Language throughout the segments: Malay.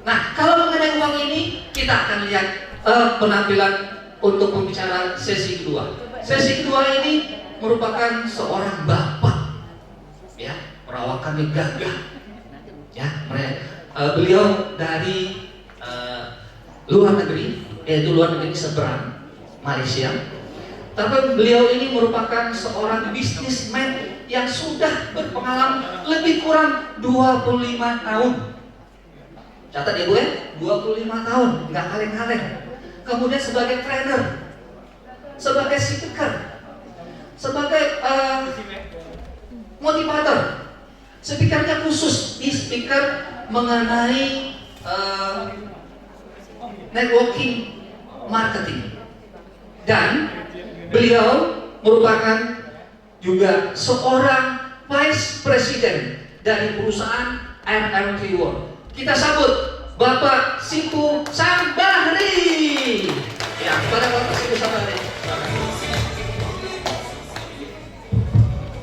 Nah, kalau mengenai uang ini, kita akan lihat penampilan untuk pembicara sesi kedua. Sesi kedua ini merupakan seorang bapak, ya, perawakannya gagah, ya. Beliau dari luar negeri, yaitu luar negeri seberang Malaysia. Tapi beliau ini merupakan seorang bisnismen yang sudah berpengalaman lebih kurang 25 tahun. Catat ya Bu ya, 25 tahun, nggak kaleng-kaleng. Kemudian sebagai trainer, sebagai speaker, sebagai motivator. Speakernya khusus di speaker mengenai networking marketing. Dan beliau merupakan juga seorang vice president dari perusahaan RMT World. Kita sambut Bapak Simpu Sambahri. Ya, kepada Bapak Simpu Sambahri.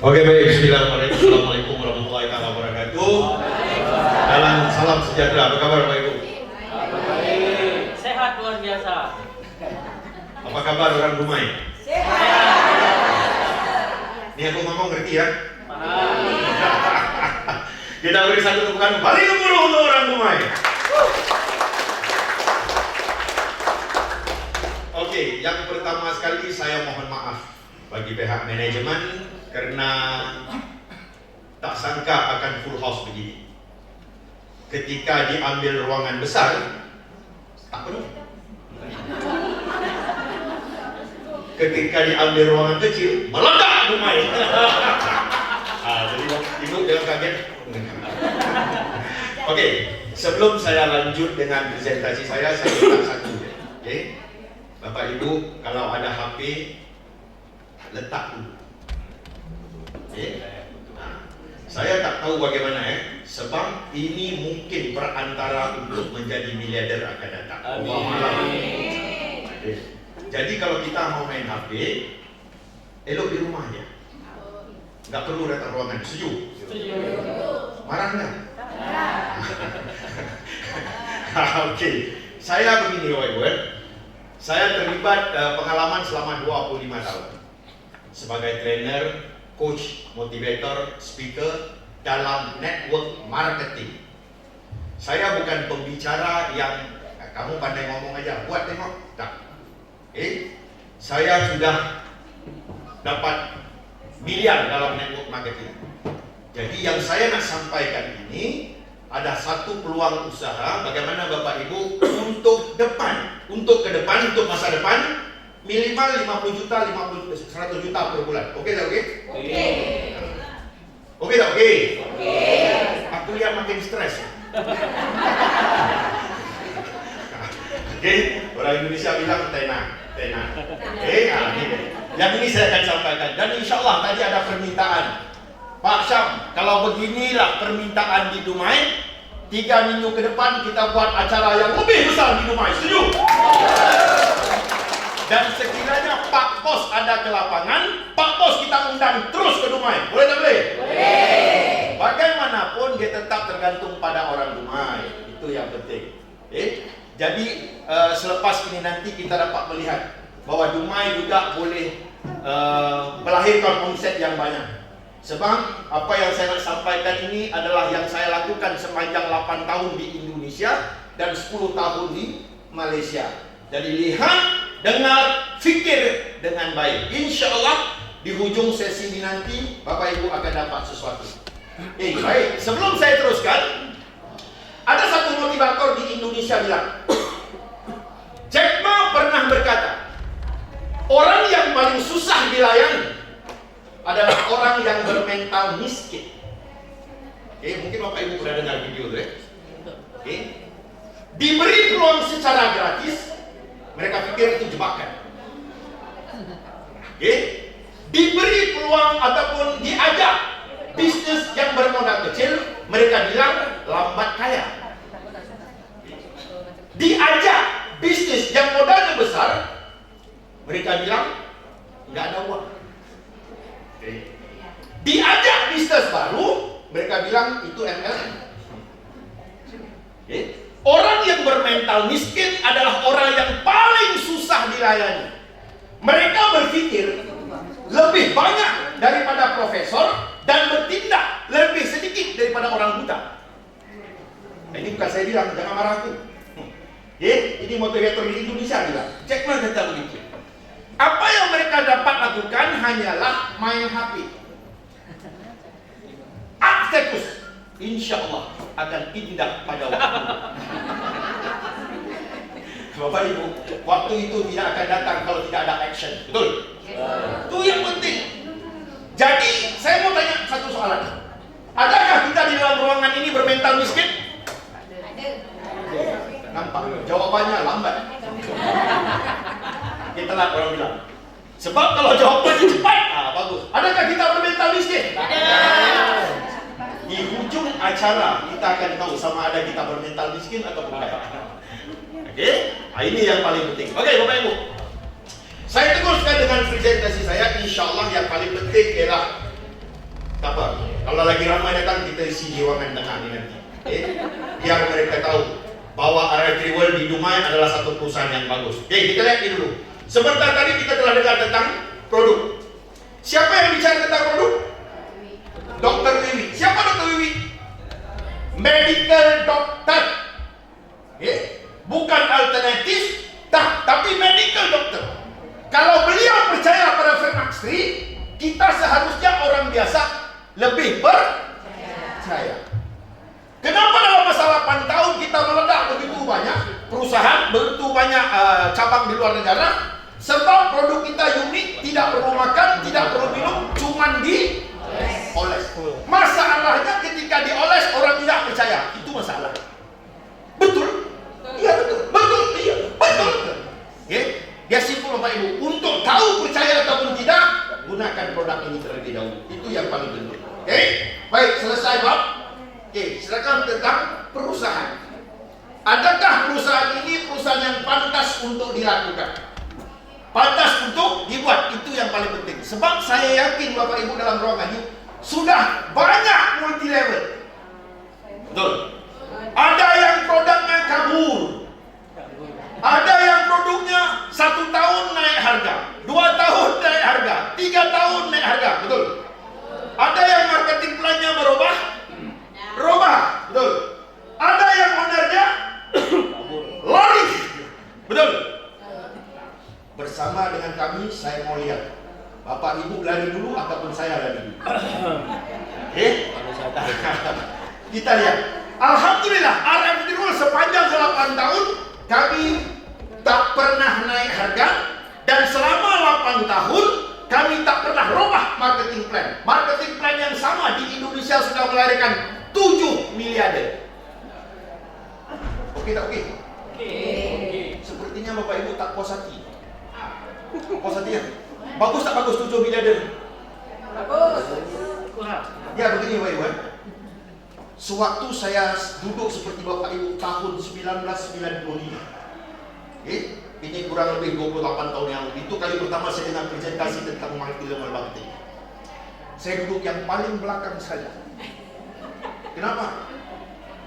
Oke, baik. Bismillahirrahmanirrahim. Assalamualaikum warahmatullahi wabarakatuh. Dalam salam sejahtera. Apa kabar Bapak Ibu? Sehat luar biasa. Apa kabar orang Dumai? Sehat. Ini aku ngomong ngerti ya? Kita beri satu tepukan paling gemuruh untuk orang Dumai. Oke, yang pertama sekali saya mohon maaf bagi pihak manajemen karena tak sangka akan full house begini. Ketika diambil ruangan besar, tak penuh. Ketika diambil ruangan kecil, meledak Dumai. Jadi ibu jangan kaget. Oke, sebelum saya lanjut dengan presentasi saya minta satu. Oke, Bapak Ibu, kalau ada HP, letak dulu. Oke. Nah, saya tak tahu bagaimana ya, sebab ini mungkin perantara untuk menjadi miliarder akan datang. Amin. Jadi kalau kita mau main HP, elok di rumah aja. Nggak perlu datang ruangan. Setuju? Setuju. Marah nggak? Oke. Saya begini Bapak Ibu. Saya terlibat pengalaman selama 25 tahun sebagai trainer, coach, motivator, speaker dalam network marketing. Saya bukan pembicara yang kamu pandai ngomong aja, buat tengok. Tak. Saya sudah dapat miliar dalam network marketing. Jadi yang saya nak sampaikan ini ada satu peluang usaha bagaimana Bapak Ibu untuk depan, untuk ke depan, untuk masa depan minimal 50 juta, 100 juta per bulan. Oke tak oke? Oke. Oke tak oke? Oke. Aku lihat makin stres. Oke, orang Indonesia bilang tenang. Yang ini saya akan sampaikan dan insya Allah tadi ada permintaan Pak Syam, kalau beginilah permintaan di Dumai, 3 minggu ke depan kita buat acara yang lebih besar di Dumai. Setuju? Dan sekiranya Pak Pos ada ke lapangan, Pak Pos kita undang terus ke Dumai. Boleh tak boleh? Boleh. Bagaimanapun dia tetap tergantung pada orang Dumai. Itu yang penting. Jadi selepas ini nanti kita dapat melihat bahwa Dumai juga boleh melahirkan omset yang banyak. Sebab apa yang saya nak sampaikan ini adalah yang saya lakukan sepanjang 8 tahun di Indonesia dan 10 tahun di Malaysia. Jadi lihat, dengar, fikir dengan baik. Insya Allah di hujung sesi ini nanti Bapak Ibu akan dapat sesuatu. Baik, sebelum saya teruskan, ada satu motivator di Indonesia bilang, Jack Ma pernah berkata, orang yang paling susah dilayani adalah orang yang bermental miskin. Mungkin Bapak Ibu pernah dengar video itu ya. Diberi peluang secara gratis, mereka pikir itu jebakan. Diberi peluang ataupun diajak bisnis yang bermodal kecil, mereka bilang lambat kaya. Diajak bisnis yang modalnya besar, mereka bilang nggak ada uang. Diajak bisnis baru, mereka bilang itu MLM. Orang bermental miskin adalah orang yang paling susah dilayani. Mereka berpikir lebih banyak daripada profesor dan bertindak lebih sedikit daripada orang buta. Nah, ini bukan saya bilang, jangan marah aku. Ini motivator di Indonesia bilang. Cek mana kata begitu. Apa yang mereka dapat lakukan hanyalah main HP. Aksekus, insya Allah akan indah pada waktu. Bapak Ibu, waktu itu tidak akan datang kalau tidak ada action. Betul? Itu yang penting. Jadi, saya mau tanya satu soalan. Adakah kita di dalam ruangan ini bermental miskin? Nampak? Jawabannya lambat. Kita telat orang bilang. Sebab kalau jawabannya cepat, bagus. Adakah kita bermental miskin? Di ujung acara kita akan tahu sama ada kita bermental miskin atau bukan. Oke? Ini yang paling penting. Oke, Bapak Ibu. Saya teruskan dengan presentasi saya. Insya Allah yang paling penting ialah apa? Kalau lagi ramai datang kita isi di ruangan tengah ini nanti. Biar mereka tahu bahwa RF World di Dumai adalah satu perusahaan yang bagus. Oke, kita lihat ini dulu. Sebentar tadi kita telah dengar tentang produk. Siapa yang bicara tentang produk? Dr. Wiwi. Siapa Dr. Wiwi? Medical doctor. Bukan alternatif, tapi medical doctor. Kalau beliau percaya pada Fermax 3, kita seharusnya orang biasa lebih percaya. Kenapa dalam masa 8 tahun kita meledak begitu banyak perusahaan, begitu banyak cabang di luar negara? Sebab produk kita unik, tidak perlu makan, tidak perlu minum, cuman dioles. Masalahnya ketika dioles orang tidak percaya, itu masalah. Betul? Iya betul. Betul? Iya betul. Dia simpul Bapak Ibu. Untuk tahu percaya ataupun tidak, gunakan produk ini terlebih dahulu. Itu yang paling penting. Baik, selesai Pak. Silakan tentang perusahaan. Adakah perusahaan ini perusahaan yang pantas untuk dilakukan? Pantas untuk dibuat, itu yang paling penting. Sebab saya yakin Bapak Ibu dalam ruangan ini sudah banyak multi level. Betul. Ada yang produknya kabur. Ada yang produknya 1 tahun naik harga, 2 tahun naik harga, 3 tahun naik harga. Betul. Ada yang marketing plan-nya berubah. Betul. Ada yang ownernya lari. Betul. Bersama dengan kami, saya mau lihat Bapak Ibu lari dulu ataupun saya lari dulu. Kita lihat. Alhamdulillah, RF Rule sepanjang 8 tahun kami tak pernah naik harga, dan selama 8 tahun kami tak pernah rubah marketing plan. Marketing plan yang sama di Indonesia sudah melahirkan 7 miliarder. Oke tak oke? Sepertinya Bapak Ibu tak puas hati. Puas hati ya? Bagus tak bagus 7 miliarder? Bagus. Ya begini Bapak Ibu. Sewaktu saya duduk seperti Bapak Ibu tahun 1995, ini kurang lebih 28 tahun yang lalu. Itu kali pertama saya dengar presentasi tentang marketing. Saya duduk yang paling belakang saja. Kenapa?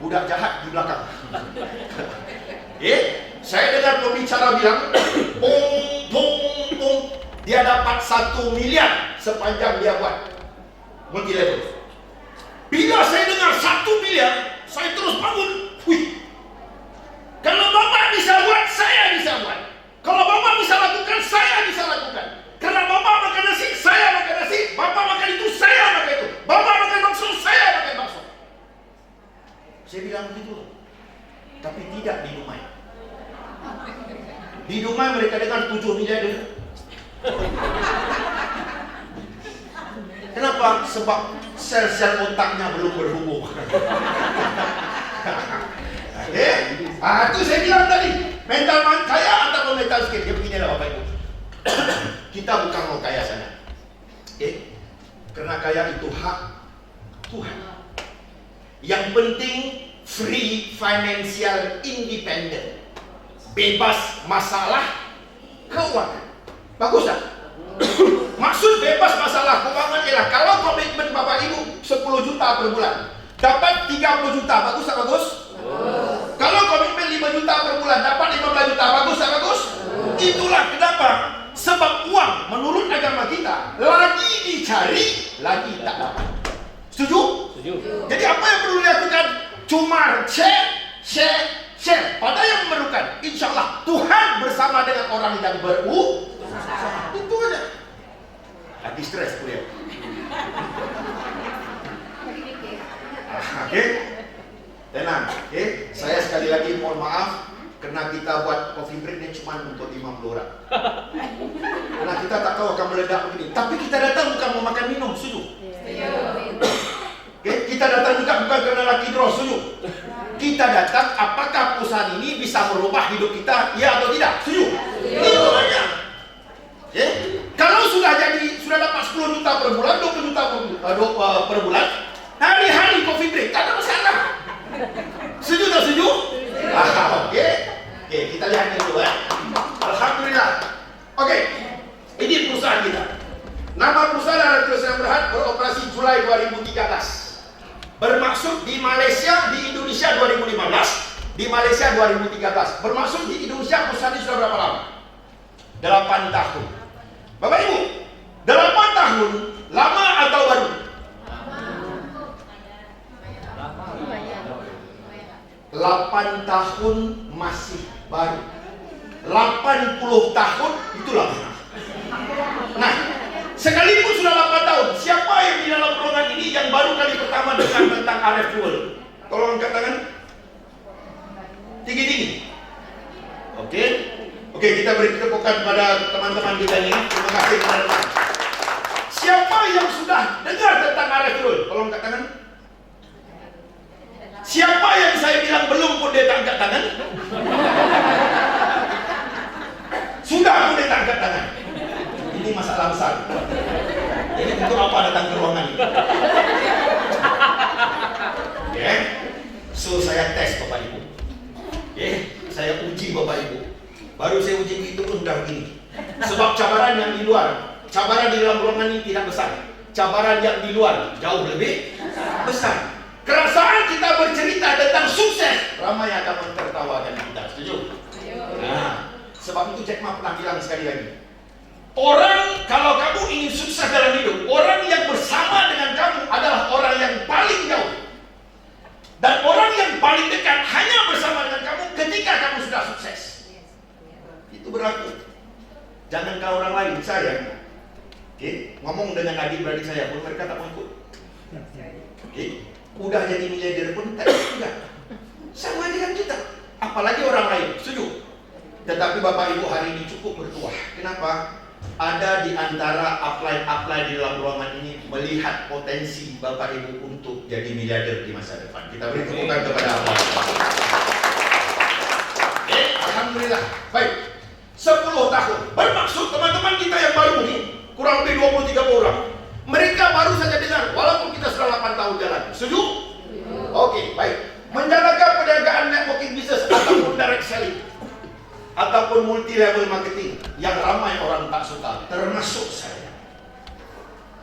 Budak jahat di belakang. Saya dengar pembicara bilang, dia dapat 1 miliar sepanjang dia buat multi level. Bila saya dengar 1 miliar, saya terus bangun. Kalau Bapak bisa buat, saya bisa buat. Kalau Bapak bisa lakukan, saya bisa lakukan. Karena Bapak makan nasi, saya makan nasi. Bapak makan itu, saya makan itu. Bapak makan bakso, saya makan bakso. Saya bilang begitu. Tapi tidak di Dumai. Di Dumai mereka dengar 7 miliar. Kenapa? Sebab sel-sel otaknya belum berhubung. Itu saya bilang tadi, mental kaya atau mental miskin. Dia beginilah Bapak Ibu. Kita bukan mau kaya sana. Karena kaya itu hak Tuhan. Yang penting free financial independent. Bebas masalah keuangan. Bagus tak? Maksud bebas masalah keuangan ialah kalau komitmen Bapak Ibu 10 juta per bulan, dapat 30 juta, bagus tak bagus? Kalau komitmen 5 juta per bulan, cari lagi tak dapat. Setuju? Setuju. Jadi apa yang perlu dilakukan? Cuma share pada yang memerlukan. Insya Allah Tuhan bersama dengan orang yang berusaha. Itu aja. Lagi stres kuliah. Oke, tenang. Oke, saya sekali lagi mohon maaf karena kita buat coffee break ini cuma untuk 50 orang. Karena kita tak tahu akan meledak begini. Tapi kita datang bukan mau makan minum, setuju? Oke, kita datang juga bukan karena lucky draw, setuju? Kita datang apakah perusahaan ini bisa merubah hidup kita, ya atau tidak? Setuju? Itu aja. Oke, kalau sudah dapat 10 juta per bulan, 20 juta per bulan, hari-hari coffee break, tak ada masalah. Setuju tak setuju? Oke, kita lihat dulu ya. Alhamdulillah. Oke, ini perusahaan kita. Nama perusahaan adalah Perusahaan Berhad, beroperasi Julai 2013. Bermaksud di Malaysia, di Indonesia 2015, di Malaysia 2013. Bermaksud di Indonesia perusahaan ini sudah berapa lama? 8 tahun. Bapak Ibu, 8 tahun lama atau baru? 8 tahun masih baru. 80 tahun itu lama. Nah, sekalipun sudah 8 tahun, siapa yang di dalam ruangan ini yang baru kali pertama dengar tentang RF Fuel? Tolong angkat tangan. Tinggi-tinggi. Oke, kita beri tepukan pada teman-teman kita ini. Terima kasih teman-teman. Siapa yang sudah dengar tentang RF Fuel? Tolong angkat tangan. Siapa yang saya bilang belum pun dia tak angkat tangan? Sudah pun dia tak angkat tangan. Ini masalah besar. Jadi untuk apa datang ke ruangan ini? So saya tes Bapak Ibu. Saya uji Bapak Ibu. Baru saya uji itu pun sudah begini. Sebab cabaran yang di luar, cabaran di dalam ruangan ini tidak besar. Cabaran yang di luar jauh lebih besar. Kerasaan kita bercerita tentang sukses, ramai akan mentertawakan kita. Setuju? Nah, sebab itu Jack Ma pernah bilang sekali lagi. Orang, kalau kamu ingin sukses dalam hidup, orang yang bersama dengan kamu adalah orang yang paling jauh. Dan orang yang paling dekat hanya bersama dengan kamu ketika kamu sudah sukses. Itu berlaku. Jangan kalau orang lain, saya ngomong dengan adik-beradik saya pun mereka tak mau ikut. Udah jadi miliarder pun tak ikut juga. Sama dengan kita. Apalagi orang lain, setuju? Tetapi Bapak Ibu hari ini cukup bertuah. Kenapa? Ada di antara upline di dalam ruangan ini melihat potensi Bapak Ibu untuk jadi miliarder di masa depan. Kita beri tepukan kepada Allah. Alhamdulillah. Baik. 10 tahun. Bermaksud teman-teman kita yang baru ini, kurang lebih 20-30 orang. Mereka baru saja dengar, walaupun kita sudah 8 tahun jalan. Setuju? Oke, baik. Menjalankan perniagaan networking business ataupun direct selling, ataupun multi level marketing yang ramai orang tak suka, termasuk saya.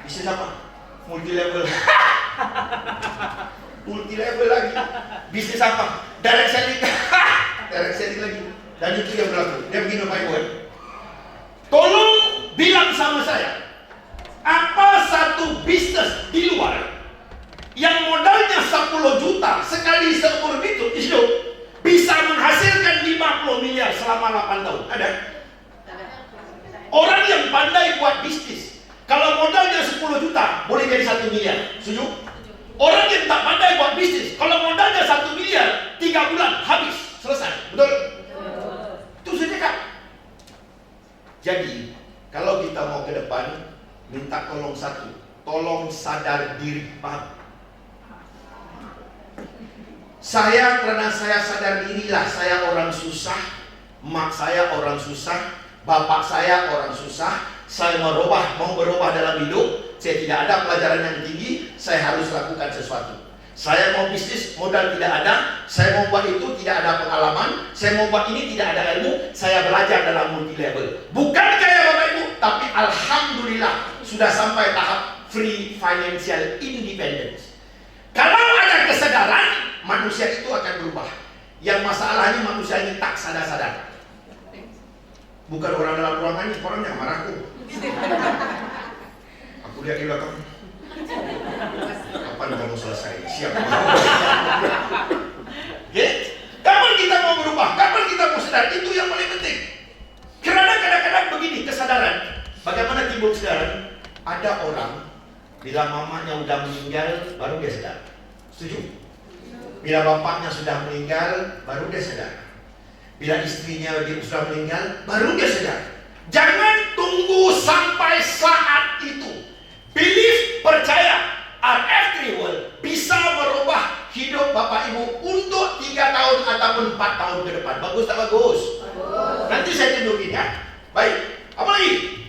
Bisnis apa? Multi level. Multi level lagi. Bisnis apa? Direct selling. Direct selling lagi. Dan itu yang berlaku. Dia begini Bapak Ibu. Tolong bilang sama saya, apa satu bisnis di luar yang modalnya 10 juta sekali seumur hidup bisa menghasilkan 50 miliar selama 8 tahun? Ada? Orang yang pandai buat bisnis, kalau modalnya 10 juta boleh jadi 1 miliar. Setuju? Orang yang tak pandai buat bisnis, kalau modalnya 1 miliar 3 bulan habis, selesai. Betul? Itu saja Kak. Jadi kalau kita mau ke depan, minta tolong satu, tolong sadar diri, paham? Karena saya sadar dirilah, saya orang susah, mak saya orang susah, bapak saya orang susah, saya mau berubah dalam hidup, saya tidak ada pelajaran yang tinggi, saya harus lakukan sesuatu. Saya mau bisnis, modal tidak ada, saya mau buat itu, tidak ada pengalaman, saya mau buat ini, tidak ada ilmu, saya belajar dalam multi level. Bukan kaya Bapak Ibu, tapi alhamdulillah sudah sampai tahap free financial independence. Kalau ada kesadaran, manusia itu akan berubah. Yang masalahnya manusia ini tak sadar-sadar. Bukan orang dalam ruangan ini, orangnya marahku. Aku lihat di belakang. Kapan kamu selesai? Siap. Okay? Kapan kita mau berubah? Kapan kita mau sadar? Itu yang paling penting. Karena kadang-kadang begini kesadaran. Bagaimana timbul kesadaran? Ada orang bila mamanya sudah meninggal baru dia sadar. Setuju? Bila bapaknya sudah meninggal baru dia sadar. Bila istrinya dia sudah meninggal baru dia sadar. Jangan tunggu sampai saat itu. Believe, percaya, RF World bisa merubah hidup Bapak Ibu untuk 3 tahun ataupun 4 tahun ke depan. Bagus tak bagus? Nanti saya tunjukin ya. Baik, apa lagi?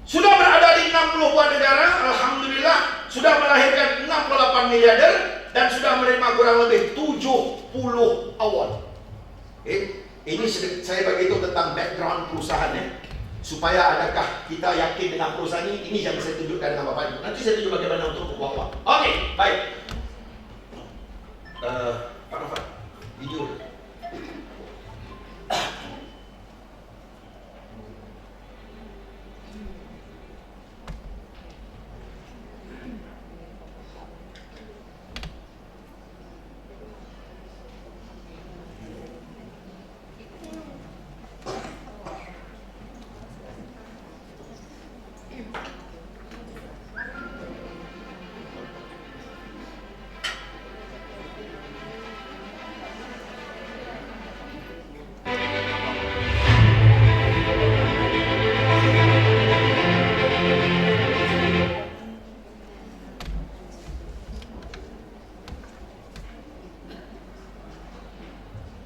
Sudah berada di 60 buah negara, alhamdulillah, sudah melahirkan 68 miliarder dan sudah menerima kurang lebih 70 award. Ini saya bagi itu tentang background perusahaannya. Supaya adakah kita yakin dengan perusahaan ini yang saya tunjukkan dengan Bapak Ibu. Nanti saya tunjuk bagaimana untuk membawa. Oke, baik. Pak Nova, jujur.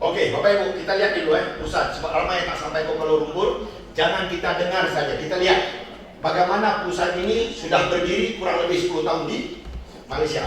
Oke, Bapak Ibu, kita lihat dulu pusat. Sebab ramai tak sampai ke Kuala Lumpur. Jangan kita dengar saja, kita lihat bagaimana pusat ini sudah berdiri kurang lebih 10 tahun di Malaysia.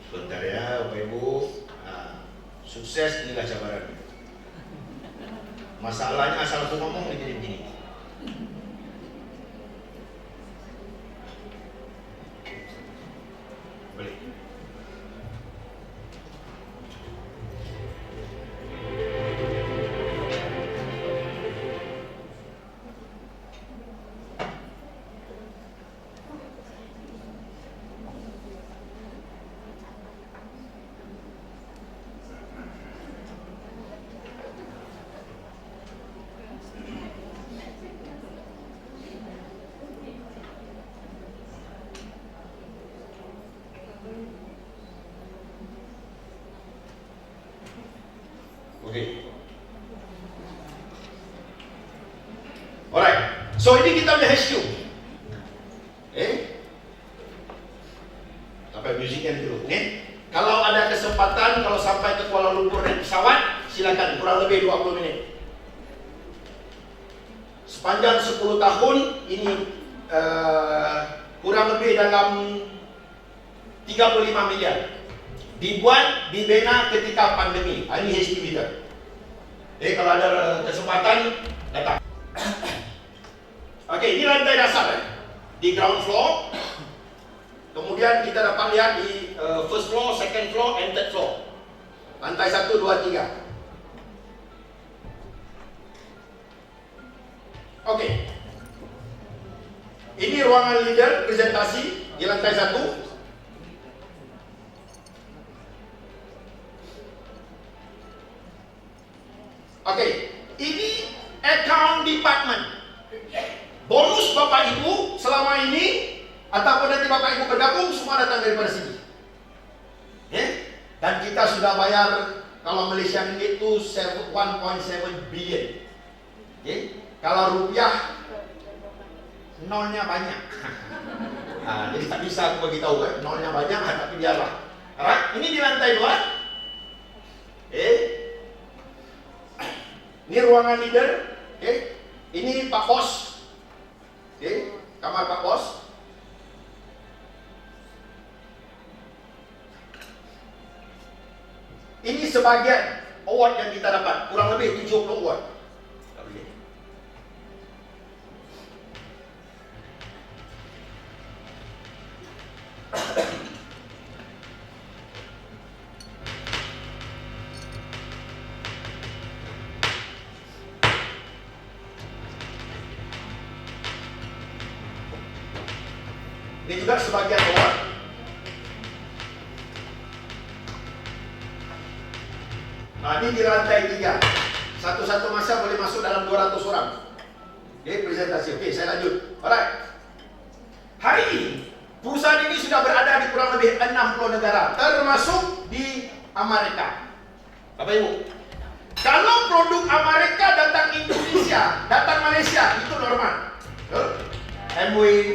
Sebentar ya Bapak Ibu. Sukses inilah cabaran. Masalahnya asal aku ngomong ini begini. Boleh. Oke. Alright. So ini kita punya HQ. Sampai musiknya dulu. Kalau ada kesempatan, kalau sampai ke Kuala Lumpur naik pesawat, silakan, kurang lebih 20 menit. Sepanjang 10 tahun ini kurang lebih dalam 35 miliar. Dibuat, dibina ketika pandemi. Ini HQ kita. Kalau ada kesempatan, datang. Oke, ini lantai dasar di ground floor. Kemudian kita dapat lihat di first floor, second floor, and third floor. Lantai 1, 2, 3. Oke. Ini ruangan leader presentasi di lantai 1. Oke, ini department. Bonus Bapak Ibu selama ini ataupun nanti Bapak Ibu bergabung semua datang daripada sini. Dan kita sudah bayar kalau Malaysia ringgit itu 1.7 billion. Kalau rupiah nolnya banyak. Jadi tak bisa aku bagi tahu nolnya banyak tapi biarlah. Alright, ini di lantai 2. Ini ruangan leader. Ini Pak Bos. Kamar Pak Bos. Ini sebagian award yang kita dapat, kurang lebih 70 award. Ini juga sebagian award. Ini di lantai 3. Satu-satu masa boleh masuk dalam 200 orang. Presentasi. Saya lanjut. Alright. Hari ini perusahaan ini sudah berada di kurang lebih 60 negara, termasuk di Amerika. Bapak Ibu, kalau produk Amerika datang Indonesia, datang Malaysia, itu normal. Amway,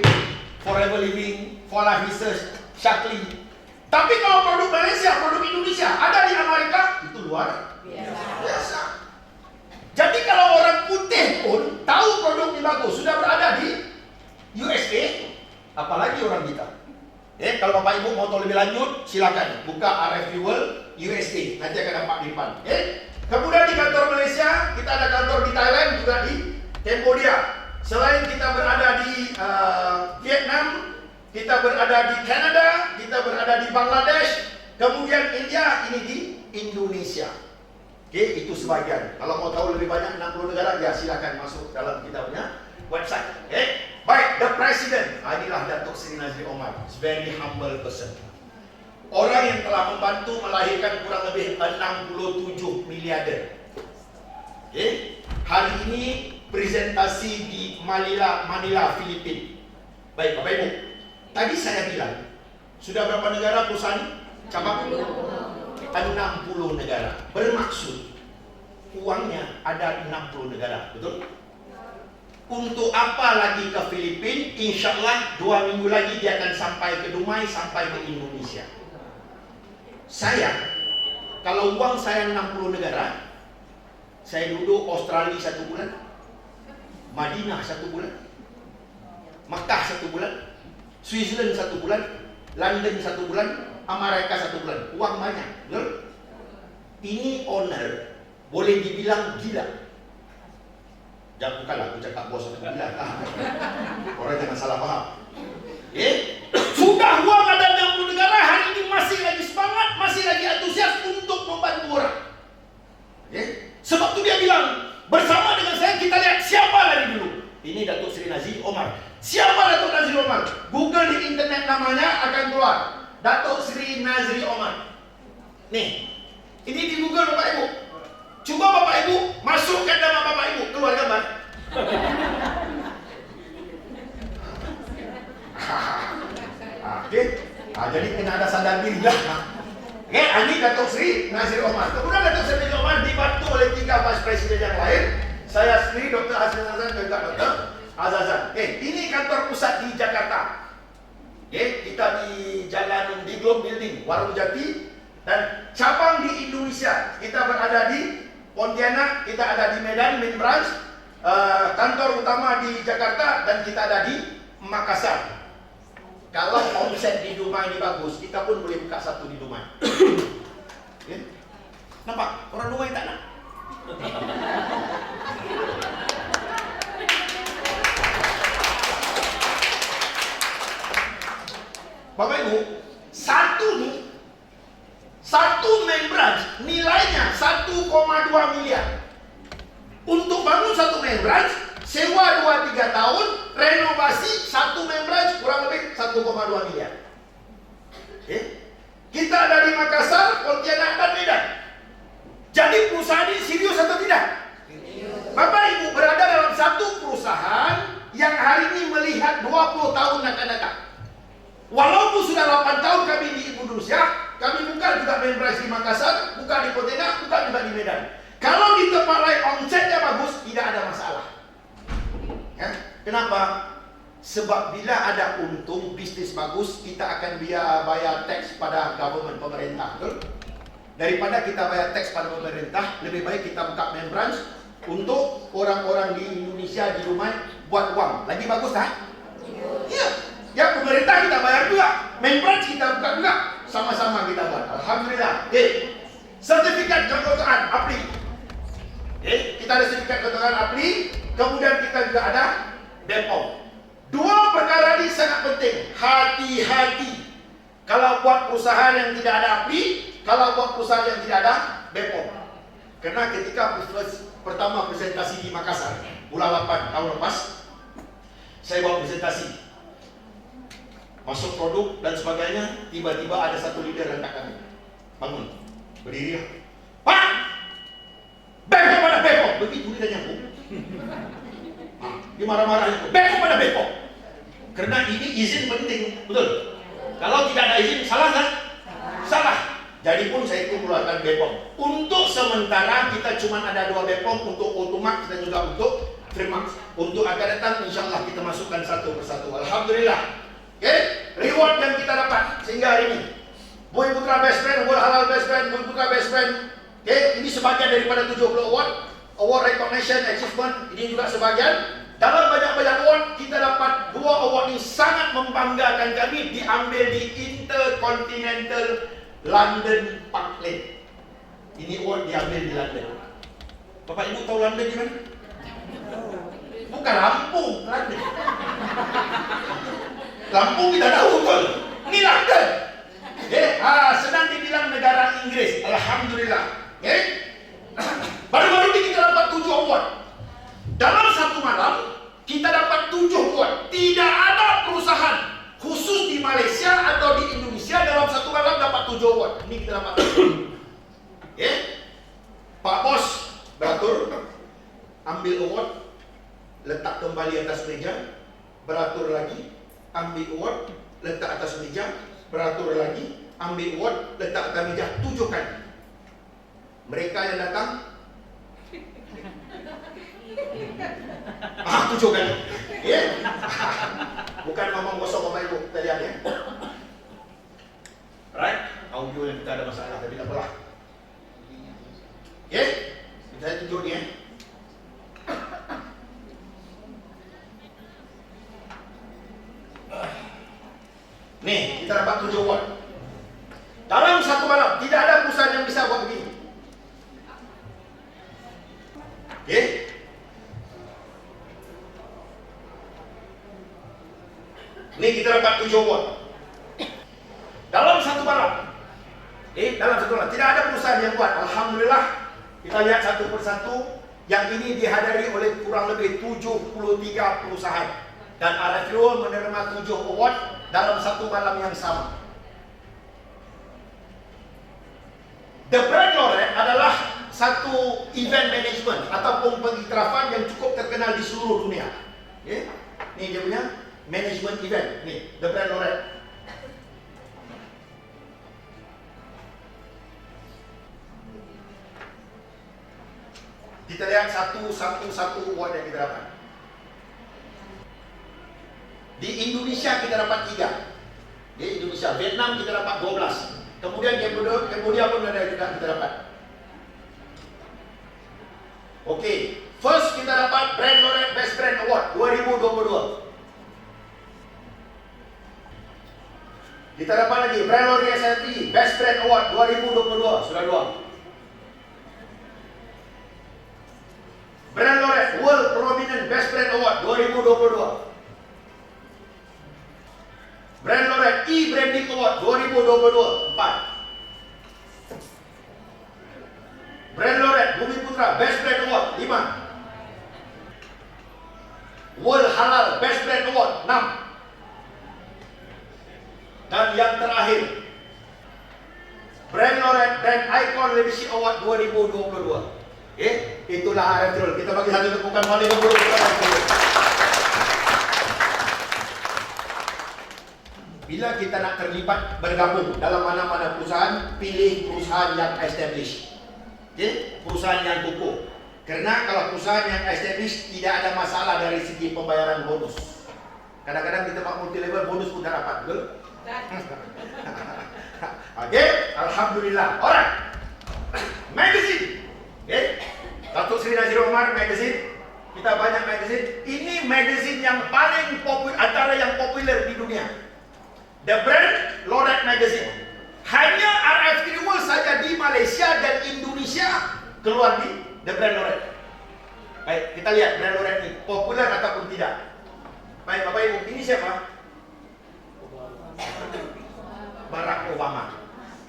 Forever Living, Fala Research, Shaklee. Tapi kalau produk Malaysia, produk Indonesia ada di Amerika, itu luar biasa. Jadi kalau orang putih pun tahu produk ini bagus, sudah berada di USA, apalagi orang kita. Kalau Bapak Ibu mau tahu lebih lanjut, silakan buka RFV World USA, nanti akan nampak di depan. Kemudian di kantor Malaysia, kita ada kantor di Thailand, juga di Cambodia. Selain kita berada di Vietnam, kita berada di Kanada, kita berada di Bangladesh, kemudian India, ini di Indonesia. Itu sebagian. Kalau mau tahu lebih banyak 60 negara, ya silakan masuk dalam kita punya website. Baik, the president, inilah Datuk Seri Nazri Omar. He's very humble person. Orang yang telah membantu melahirkan kurang lebih 67 miliarder. Hari ini presentasi di Manila, Filipina. Baik, Bapak Ibu. Tadi saya bilang, sudah berapa negara perusahaan cabang? 60 negara. Bermaksud, uangnya ada 60 negara. Betul? Untuk apa lagi ke Filipina? Insya Allah 2 minggu lagi dia akan sampai ke Dumai, sampai ke Indonesia. Saya, kalau uang saya 60 negara, saya duduk Australia 1 bulan, Madinah 1 bulan, Makkah 1 bulan, Switzerland 1 bulan, London 1 bulan, Amerika 1 bulan. Uang banyak, betul? Ini owner boleh dibilang gila. Jangan bukanlah aku cakap bos atau gila. Orang jangan salah paham. Sudah uang ada 60 negara, hari ini masih lagi semangat, masih lagi antusias untuk membantu orang. Sebab itu dia bilang, bersama dengan saya kita lihat siapa lagi dulu. Ini Datuk Seri Nazri Omar. Siapa Datuk Nazri Omar? Google di internet namanya akan keluar. Datuk Seri Nazri Omar. Nih, ini di Google Bapak Ibu. Coba Bapak Ibu masukkan nama Bapak Ibu, keluar gambar. Jadi kena ada sadar diri lah. Ini Datuk Seri Nazri Omar. Kemudian Datuk Seri Nazri Omar dibantu oleh 3 vice presiden yang lain. Saya sendiri Dr. Azazan dan juga Dr. Azazan. Ini kantor pusat di Jakarta. Kita di Jalan di Globe Building, Warung Jati. Dan cabang di Indonesia, kita berada di Pontianak, kita ada di Medan, main branch. Kantor utama di Jakarta, dan kita ada di Makassar. Kalau omset di Dumai ini bagus, kita pun boleh buka 1 di Dumai. Nampak? Orang Dumai tak nak? Bapak Ibu, satu main branch nilainya 1,2 miliar. Untuk bangun 1 main branch, sewa 2-3 tahun, renovasi 1 main branch kurang lebih 1,2 miliar. Kita ada di Makassar, Pontianak, dan Medan. Jadi perusahaan ini serius atau tidak? Bapak Ibu berada dalam satu 20 tahun akan datang. Walaupun sudah 8 tahun kami di Indonesia, kami buka juga main branch di Makassar, buka di Pontianak, buka juga di Medan. Kalau di tempat lain omsetnya bagus, tidak ada masalah. Ya? Kenapa? Sebab bila ada untung, bisnis bagus, kita akan bayar teks pada government, pemerintah, betul? Daripada kita bayar teks pada pemerintah, lebih baik kita buka main branch untuk orang-orang di Indonesia di rumah buat uang. Lagi bagus tak? Ya. Ya, pemerintah kita bayar juga, main branch kita buka juga, sama-sama kita buat. Alhamdulillah. Sertifikat keketuaan APLI. Kita ada sertifikat keketuaan APLI, kemudian kita juga ada BPOM. Dua perkara ini sangat penting. Hati-hati kalau buat perusahaan yang tidak ada APLI, kalau buat perusahaan yang tidak ada BPOM. Karena ketika pertama presentasi di Makassar bulan 8 tahun lepas, saya buat presentasi masuk produk dan sebagainya, tiba-tiba ada satu leader rentak kami bangun, berdiri, Pak, BPOM mana BPOM? Begitu dia nyambung. Dia marah-marah, BPOM mana BPOM? Karena ini izin penting, betul? Kalau tidak ada izin, salah kan? Salah. Jadi pun saya itu keluarkan BPOM. Untuk sementara kita cuma ada 2 BPOM, untuk Automax dan juga untuk Freemax. Untuk akan datang, insya Allah kita masukkan satu persatu. Alhamdulillah. Reward yang kita dapat sehingga hari ini, Bumi Putra Best Brand, World Halal Best Brand, Bumi Putra Best Brand. Ini sebagian daripada 70 award recognition, achievement. Ini juga sebagian. Dalam banyak-banyak award, kita dapat 2 award ini sangat membanggakan kami, diambil di Intercontinental London Park Lane. Ini award diambil di London. Bapak Ibu tahu London di mana? Bukan Lampung, London. Lampung kita tahu betul. Ini London. Senang dibilang negara Inggris. Alhamdulillah. Baru-baru ini kita dapat 7 award. Dalam satu malam kita dapat 7 award. Tidak ada perusahaan khusus di Malaysia atau di Indonesia dalam satu malam dapat 7 award. Ini kita dapat. Pak Bos beratur, ambil award, letak kembali atas meja, beratur lagi, ambil award, letak atas meja, beratur lagi, ambil award, letak atas meja 7 kali. Mereka yang datang 7 kali. Bukan ngomong kosong Bapak Ibu, kita lihat ya. Right? Audio yang kita ada masalah, tapi tak apalah. Saya tunjuk ni Nih, kita dapat 7 award. Dalam satu malam, tidak ada perusahaan yang bisa buat begini. Ini kita dapat 7 award. Dalam satu malam. Dalam satu malam. Tidak ada perusahaan yang buat. Alhamdulillah. Kita lihat satu persatu. Yang ini dihadiri oleh kurang lebih 73 perusahaan. Dan RFO menerima 7 award dalam satu malam yang sama. The Brand Laureate adalah satu event management ataupun pengiktirafan yang cukup terkenal di seluruh dunia. Ini dia punya management event. Nih, The Brand Laureate. Kita lihat satu award yang kita dapat. Di Indonesia kita dapat 3. Di Indonesia, Vietnam kita dapat 12. Kemudian Cambodia pun ada juga kita dapat. Oke, first kita dapat Brand Laureate Best Brand Award 2022. Kita dapat lagi Brand Laureate SLT Best Brand Award 2022. Sudah 2. Brand Laureate World Prominent Best Brand Award 2022. Brand Laureate E-Branding Award 2022. 4. Brand Laureate Bumi Putra Best Brand Award 5. World Halal Best Brand Award 6. Dan yang terakhir, Brand Laureate Brand Icon Leadership Award 2022. Itulah RF Kita bagi satu tepukan paling dulu. bila kita nak terlibat bergabung dalam mana-mana perusahaan, pilih perusahaan yang established. Okay? Perusahaan yang kukuh. Karena kalau perusahaan yang established tidak ada masalah dari segi pembayaran bonus. Kadang-kadang kita multi level bonus pun tak dapat, betul? Okay, alhamdulillah. Alright. Magazine. Okay. Datuk Seri Nazir Omar Magazine. Kita banyak magazine. Ini magazine yang paling populer, antara yang populer di dunia. The Brand Loret Magazine. Hanya RF3 World saja di Malaysia dan Indonesia keluar di The Brand Loret. Baik, kita lihat Brand Loret ini populer ataupun tidak. Baik, Bapak Ibu, ini siapa? Barack Obama.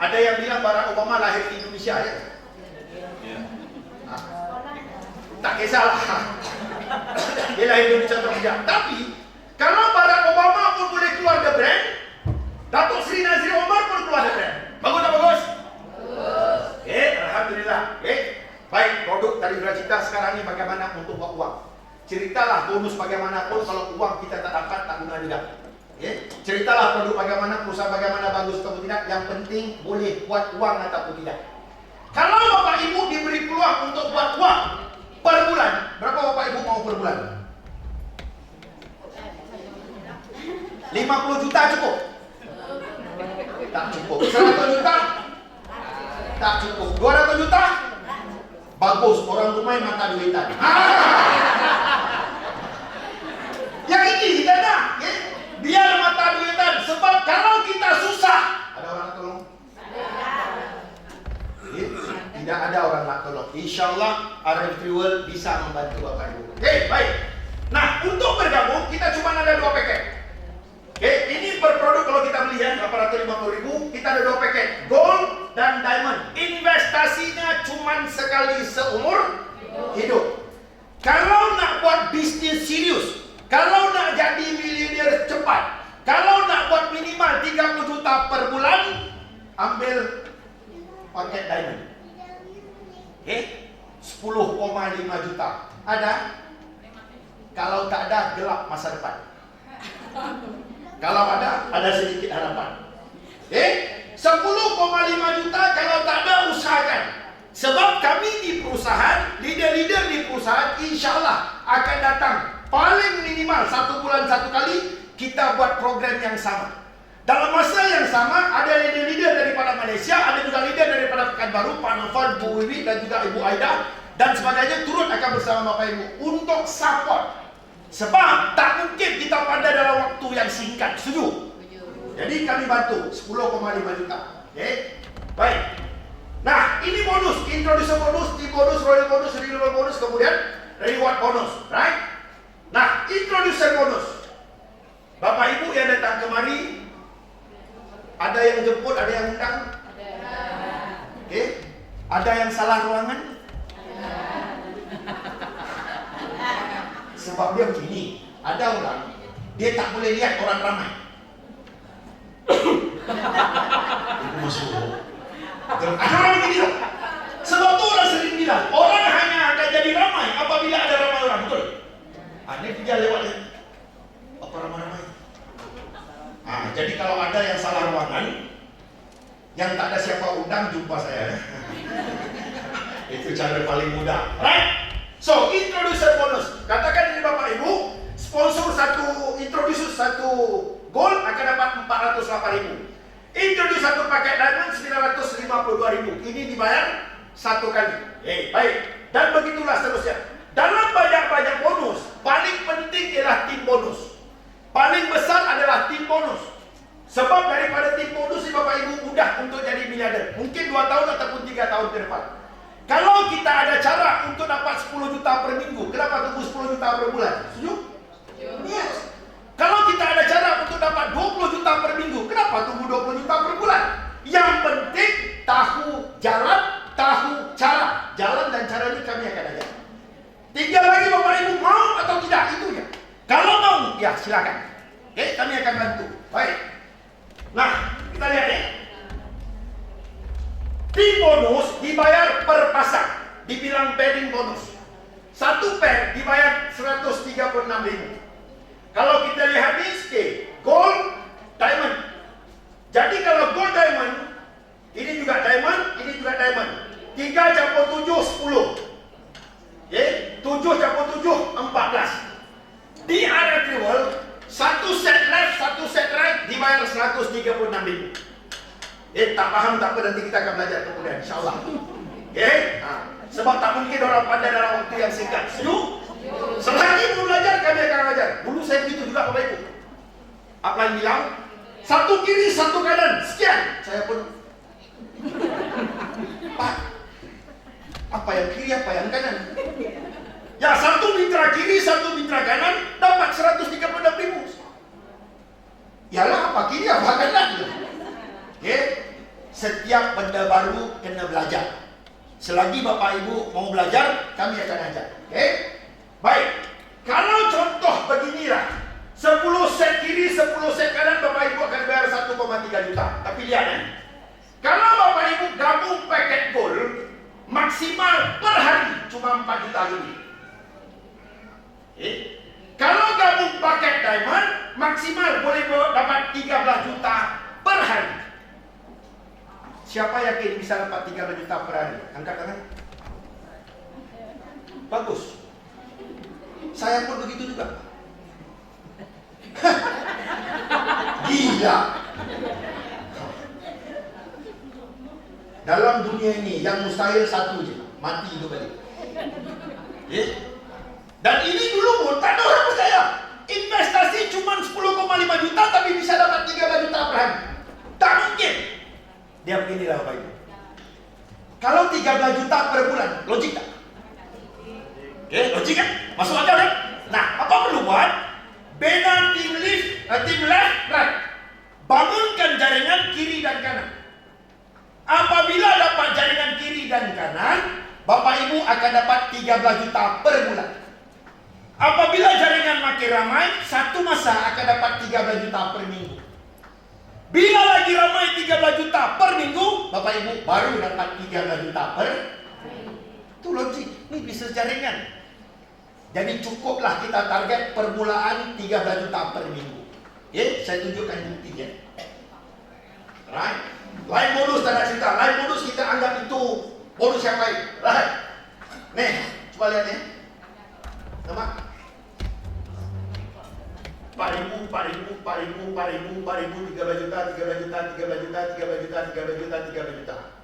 Ada yang bilang Barack Obama lahir di Indonesia ya? Tak kisahlah. Dia lahir di Indonesia atau tidak. Tapi kalau Barack Obama pun boleh keluar The Brand, Datuk Seri Nazir Omar pun keluar The Brand. Bagus tak bagus? Bagus. Okay, alhamdulillah. Okay. Baik, produk tadi sudah cerita. Sekarang ni bagaimana untuk buat uang. Ceritalah bonus bagaimanapun, kalau uang kita tak dapat, tak guna juga. Okay. Ceritalah produk bagaimana, perusahaan bagaimana bagus atau tidak. Yang penting boleh buat uang ataupun tidak. Kalau Bapak Ibu diberi peluang untuk buat uang per bulan, berapa Bapak Ibu mau per bulan? 50 juta cukup? Tak cukup. 100 juta? Tak cukup. 200 juta? Bagus, orang rumah mata duitan. Yang ini kita nak, ya? Biar mata duitan. Sebab kalau kita susah, ada orang nak tolong? Ya? Tidak ada orang nak tolong. InsyaAllah RF3 World bisa membantu Bapak Ibu. Okay, baik. Nah, untuk bergabung kita cuma ada 2 paket. Okay, ini per produk kalau kita beli ya 850.000, kita ada 2 paket, gold dan diamond. Investasinya cuma sekali seumur hidup. Kalau nak buat bisnis serius, kalau nak jadi miliuner cepat, kalau nak buat minimal 30 juta per bulan, ambil paket diamond. Okay, 10,5 juta. Ada? Kalau tak ada, gelap masa depan. Kalau ada sedikit harapan. 10,5 juta kalau tak ada, usahakan. Sebab kami di perusahaan, leader-leader di perusahaan, insyaAllah akan datang paling minimal 1 bulan 1 kali, kita buat program yang sama. Dalam masa yang sama, ada leader-leader daripada Malaysia, ada juga leader daripada Pekanbaru, Pak Novan, Bu Wiwi dan juga Ibu Aida dan sebagainya turut akan bersama Bapak Ibu untuk support. Sebab tak mungkin kita pandai dalam waktu yang singkat. Setuju? Jadi kami bantu 10,5 juta. Okay? Baik. Nah, ini bonus, introducer bonus, team bonus, royal bonus, renewal bonus, kemudian reward bonus, right? Nah, introducer bonus. Bapak Ibu yang datang kemari, ada yang jemput, ada yang undang? Okay? Ada yang salah ruangan? Sebab dia begini, ada orang, dia tak boleh lihat orang ramai. Itu masuk. Ada orang begini. Sebab tu orang sering bilang, orang hanya akan jadi ramai apabila ada ramai orang, betul? Ini dia lewat. Apa ramai-ramai? Jadi kalau ada yang salah ruangan, yang tak ada siapa undang, jumpa saya. Itu cara paling mudah, right? So, introducer bonus. Katakan ini Bapak Ibu, sponsor introduce satu gold akan dapat 408.000. Introduce satu paket diamond 952.000. Ini dibayar 1 kali. Baik. Dan begitulah seterusnya. Dalam banyak-banyak bonus, paling penting ialah tim bonus. Paling besar adalah tim bonus. Sebab daripada tim bonus ini Bapak Ibu mudah untuk jadi miliarder. Mungkin 2 tahun ataupun 3 tahun ke depan. Kalau kita ada cara untuk dapat 10 juta per minggu, kenapa tunggu 10 juta per bulan? Setuju? Yes. Kalau kita ada cara untuk dapat 20 juta per minggu, kenapa tunggu 20 juta per bulan? Yang penting tahu jalan, tahu cara. Jalan dan cara ini kami akan ajar. Tinggal lagi Bapak Ibu mau atau tidak, itu ya. Kalau mau, ya silakan. Oke, kami akan bantu. Baik. Nah, kita lihat ya. Tim bonus dibayar per pasang, dibilang pairing bonus. 1 pair dibayar 136.000. Kalau kita lihat ni, gold, diamond Jadi kalau gold diamond, ini juga diamond, ini juga diamond. 3 campur 7, 10. Okay? 7 campur 7, 14. Di RF World, satu set left, satu set right dibayar 136.000. Tak paham tak apa, nanti kita akan belajar kemudian, insyaAllah. Okay? Sebab tak mungkin orang pandai dalam waktu yang singkat. Setuju? Selagi belum belajar, kami akan belajar. Dulu saya begitu juga Bapak Ibu. Upline bilang, satu kiri, satu kanan, sekian. Saya pun, Pak, apa yang kiri, apa yang kanan? Ya, satu mitra kiri, satu mitra kanan, dapat 136.000. Yalah, apa kiri, apa kanan? Okay? Setiap benda baru kena belajar. Selagi Bapak Ibu mau belajar, kami akan ajar. Okay? Baik. Kalau contoh beginilah, 10 set kiri, 10 set kanan, Bapak Ibu akan bayar 1,3 juta. Tapi lihat kalau Bapak Ibu gabung paket gold, maksimal per hari cuma 4 juta lebih. Okay? Kalau gabung paket diamond, maksimal boleh dapat 13 juta per hari. Siapa yakin bisa dapat 13 juta per hari? Angkat tangan. Bagus. Saya pun begitu juga. Gila. Dalam dunia ini yang mustahil satu je, mati itu balik. Dan ini dulu pun tak ada orang percaya. Investasi cuma 10,5 juta tapi bisa dapat 13 juta per hari. Tak mungkin. Dia beginilah Bapak Ibu. Kalau 13 juta per bulan, logik tak? Logik kan? Masuk akal kan? Nah, apa perlu buat? Bina tim left, right. Bangunkan jaringan kiri dan kanan. Apabila dapat jaringan kiri dan kanan, Bapak Ibu akan dapat 13 juta per bulan. Apabila jaringan makin ramai, satu masa akan dapat 13 juta per minggu. Bila lagi ramai 13 juta per minggu, Bapak Ibu baru dapat 13 juta per minggu. Itu logik. Ini bisnis jaringan. Jadi cukuplah kita target permulaan 13 juta per minggu. Saya tunjukkan buktinya. Right? Lain modus tak ada cerita. Lain modus kita anggap itu modus yang lain. Right? Nih, coba lihat ni. Nampak? 4.000, 13 juta, 13 juta, 13 juta, 13 juta, 13 juta, 13 juta.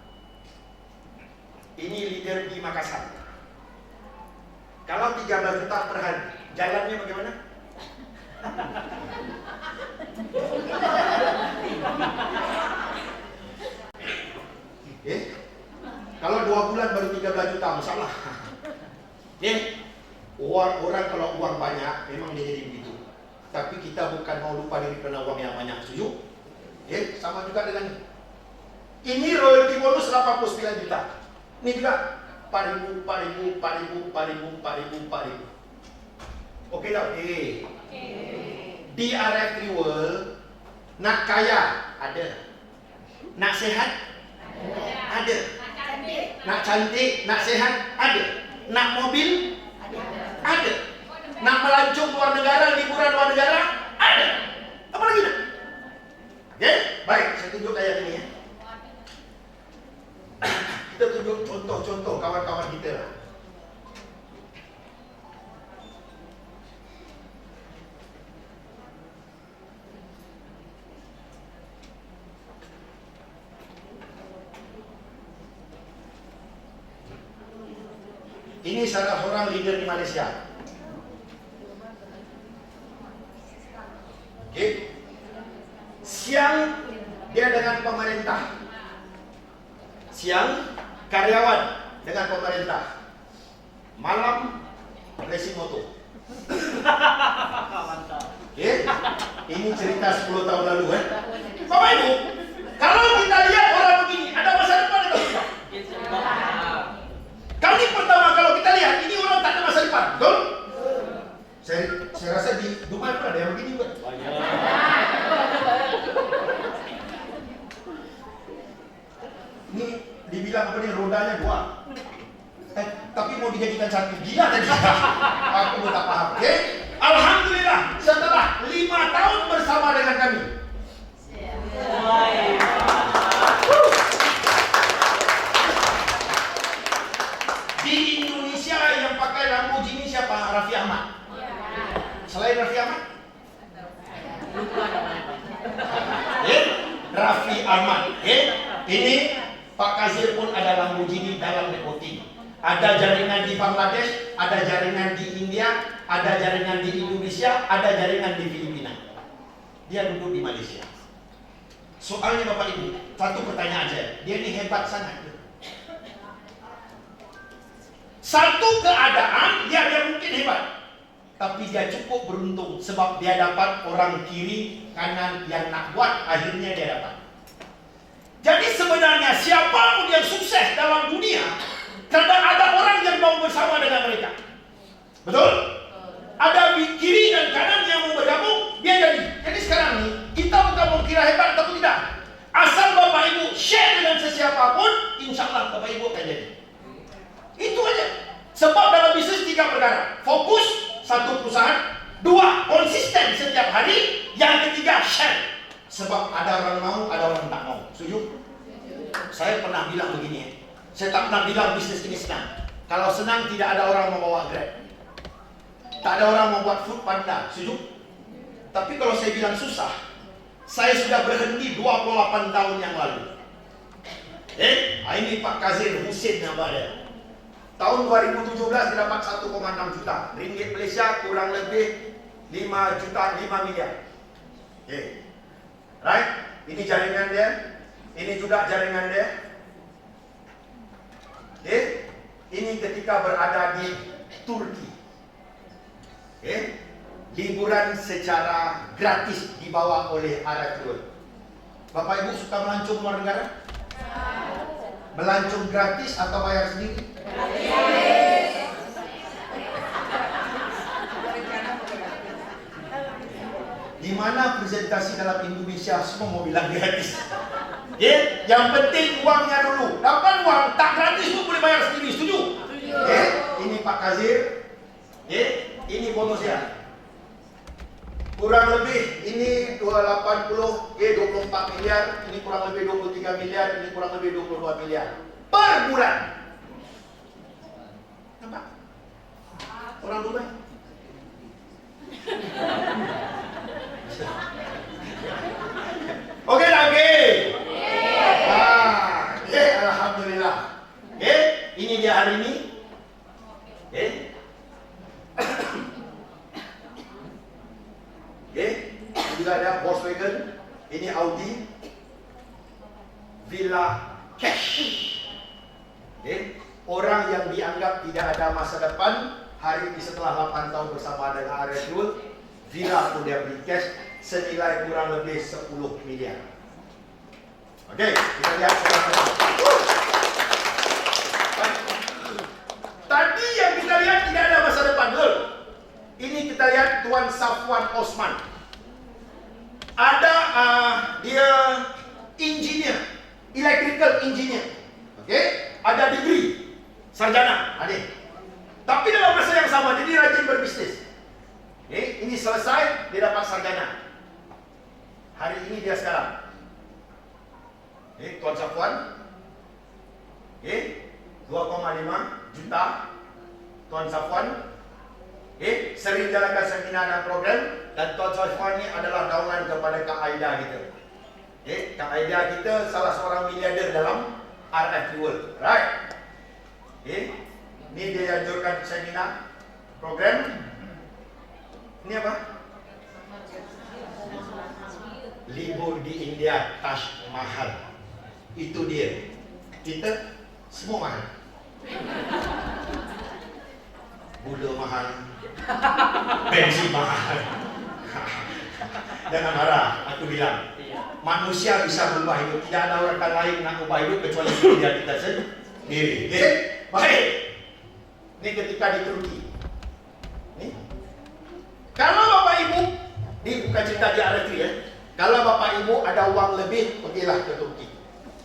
Ini leader di Makassar. Kalau 13 juta per hari, jalannya bagaimana? Kalau 2 bulan baru 13 juta, masalah. Orang kalau uang banyak, memang dia jadi begitu. Tapi kita bukan mau lupa diri kerana uang yang banyak, setuju? Sama juga dengan ini royalty bonus 89 juta. Ini juga 4.000. Okey tak? Di RF World, nak kaya ada, nak sehat ada, nak cantik, nak sehat ada, nak mobil ada, nak melancong luar negara, liburan luar negara ada. Apa lagi nak? Baik, saya tunjuk ayat ini ya. Kita tunjuk contoh-contoh kawan-kawan kita lah. Ini salah seorang leader di Malaysia. Siang dia dengan pemerintah, siang karyawan dengan pemerintah, malam racing motor. Ini cerita 10 tahun lalu Bapak Ibu, kalau kita lihat orang begini, ada masa depan atau tidak? Kali pertama kalau kita lihat, ini orang tak ada masa depan, betul? Saya rasa di Dubai pun ada yang begini juga. Ini dibilang apa nih, rodanya 2. Tapi mau dijadikan satu, gila tadi. Aku pun tak paham. Alhamdulillah, setelah 5 tahun bersama dengan kami, Di Indonesia yang pakai Lamborghini siapa? Raffi Ahmad. Selain Raffi Ahmad? Raffi Ahmad. Ini Pak Kazir pun ada Lamborghini dalam depoting. Ada jaringan di Bangladesh, ada jaringan di India, ada jaringan di Indonesia, ada jaringan di Filipina. Dia duduk di Malaysia. Soalnya Bapak Ibu, satu pertanyaan saya, dia ini hebat sangat. Satu keadaan dia mungkin hebat, tapi dia cukup beruntung sebab dia dapat orang kiri kanan yang nak buat, akhirnya dia dapat. Jadi sebenarnya siapapun yang sukses dalam dunia, kadang ada orang yang mau bersama dengan mereka. Betul? Ada kiri dan kanan yang mau bergabung, dia jadi. Jadi sekarang nih, kita bukan mau kira hebat atau tidak. Asal Bapak Ibu share dengan sesiapapun, insya Allah Bapak Ibu akan jadi. Itu aja. Sebab dalam bisnis 3 perkara. Fokus, 1 perusahaan. 2, konsisten setiap hari. Yang ketiga, share. Sebab ada orang mau, ada orang tak mau. Setuju? Saya pernah bilang begini. Saya tak pernah bilang bisnis ini senang. Kalau senang tidak ada orang mau bawa Grab. Tak ada orang mau buat food panda. Setuju? Tapi kalau saya bilang susah, saya sudah berhenti 28 tahun yang lalu. Ini Pak Kazir Husin nama dia. Tahun 2017 dia dapat 1,6 juta ringgit Malaysia, kurang lebih 5 juta 5 miliar. Right? Ini jaringan dia. Ini juga jaringan dia. Ini ketika berada di Turki. Liburan secara gratis dibawa oleh Aratul. Bapak Ibu suka melancong luar negara? Melancong gratis atau bayar sendiri? Di mana presentasi dalam Indonesia semua mau bilang gratis. Yang penting uangnya dulu. Dapat uang tak gratis pun boleh bayar sendiri. Setuju? Ini Pak Kazir. Ini bonusnya. Kurang lebih ini 280, 24 miliar, ini kurang lebih 23 miliar, ini kurang lebih 22 miliar per bulan. Nampak? Orang Dubai. Oke lah, oke. Alhamdulillah. Ini dia hari ini. Juga ada Volkswagen, ini Audi, Villa Cash. Orang yang dianggap tidak ada masa depan, hari ini setelah 8 tahun bersama dengan Aratul, Villa pun dia beli cash senilai kurang lebih 10 miliar. Oke, kita lihat sama-sama. Tadi yang kita lihat tidak ada masa depan, betul? Ini kita lihat Tuan Safwan Osman. Ada dia engineer, electrical engineer. Ada degree sarjana, ada. Tapi dalam masa yang sama dia rajin berbisnis. Ini selesai dia dapat sarjana. Hari ini dia sekarang. Tuan Safwan. 2,5 juta. Tuan Safwan. Sering jalankan seminar dan program. Dan Tuan Safwan ini adalah daungan kepada Kak Aida kita. Kak Aida kita salah seorang miliarder dalam RF World. Right? Ini dia anjurkan seminar program. Ini apa? Libur di India, Taj Mahal. Itu dia. Kita semua mahal. Gula mahal, bensin mahal. Jangan marah, aku bilang manusia bisa berubah hidup. Tidak ada orang lain nak ubah hidup kecuali dia kita sendiri. Baik. Ini ketika di Turki. Kalau Bapak Ibu, ini bukan cerita di Arab ya. Kalau Bapak Ibu ada uang lebih, pergilah ke Turki.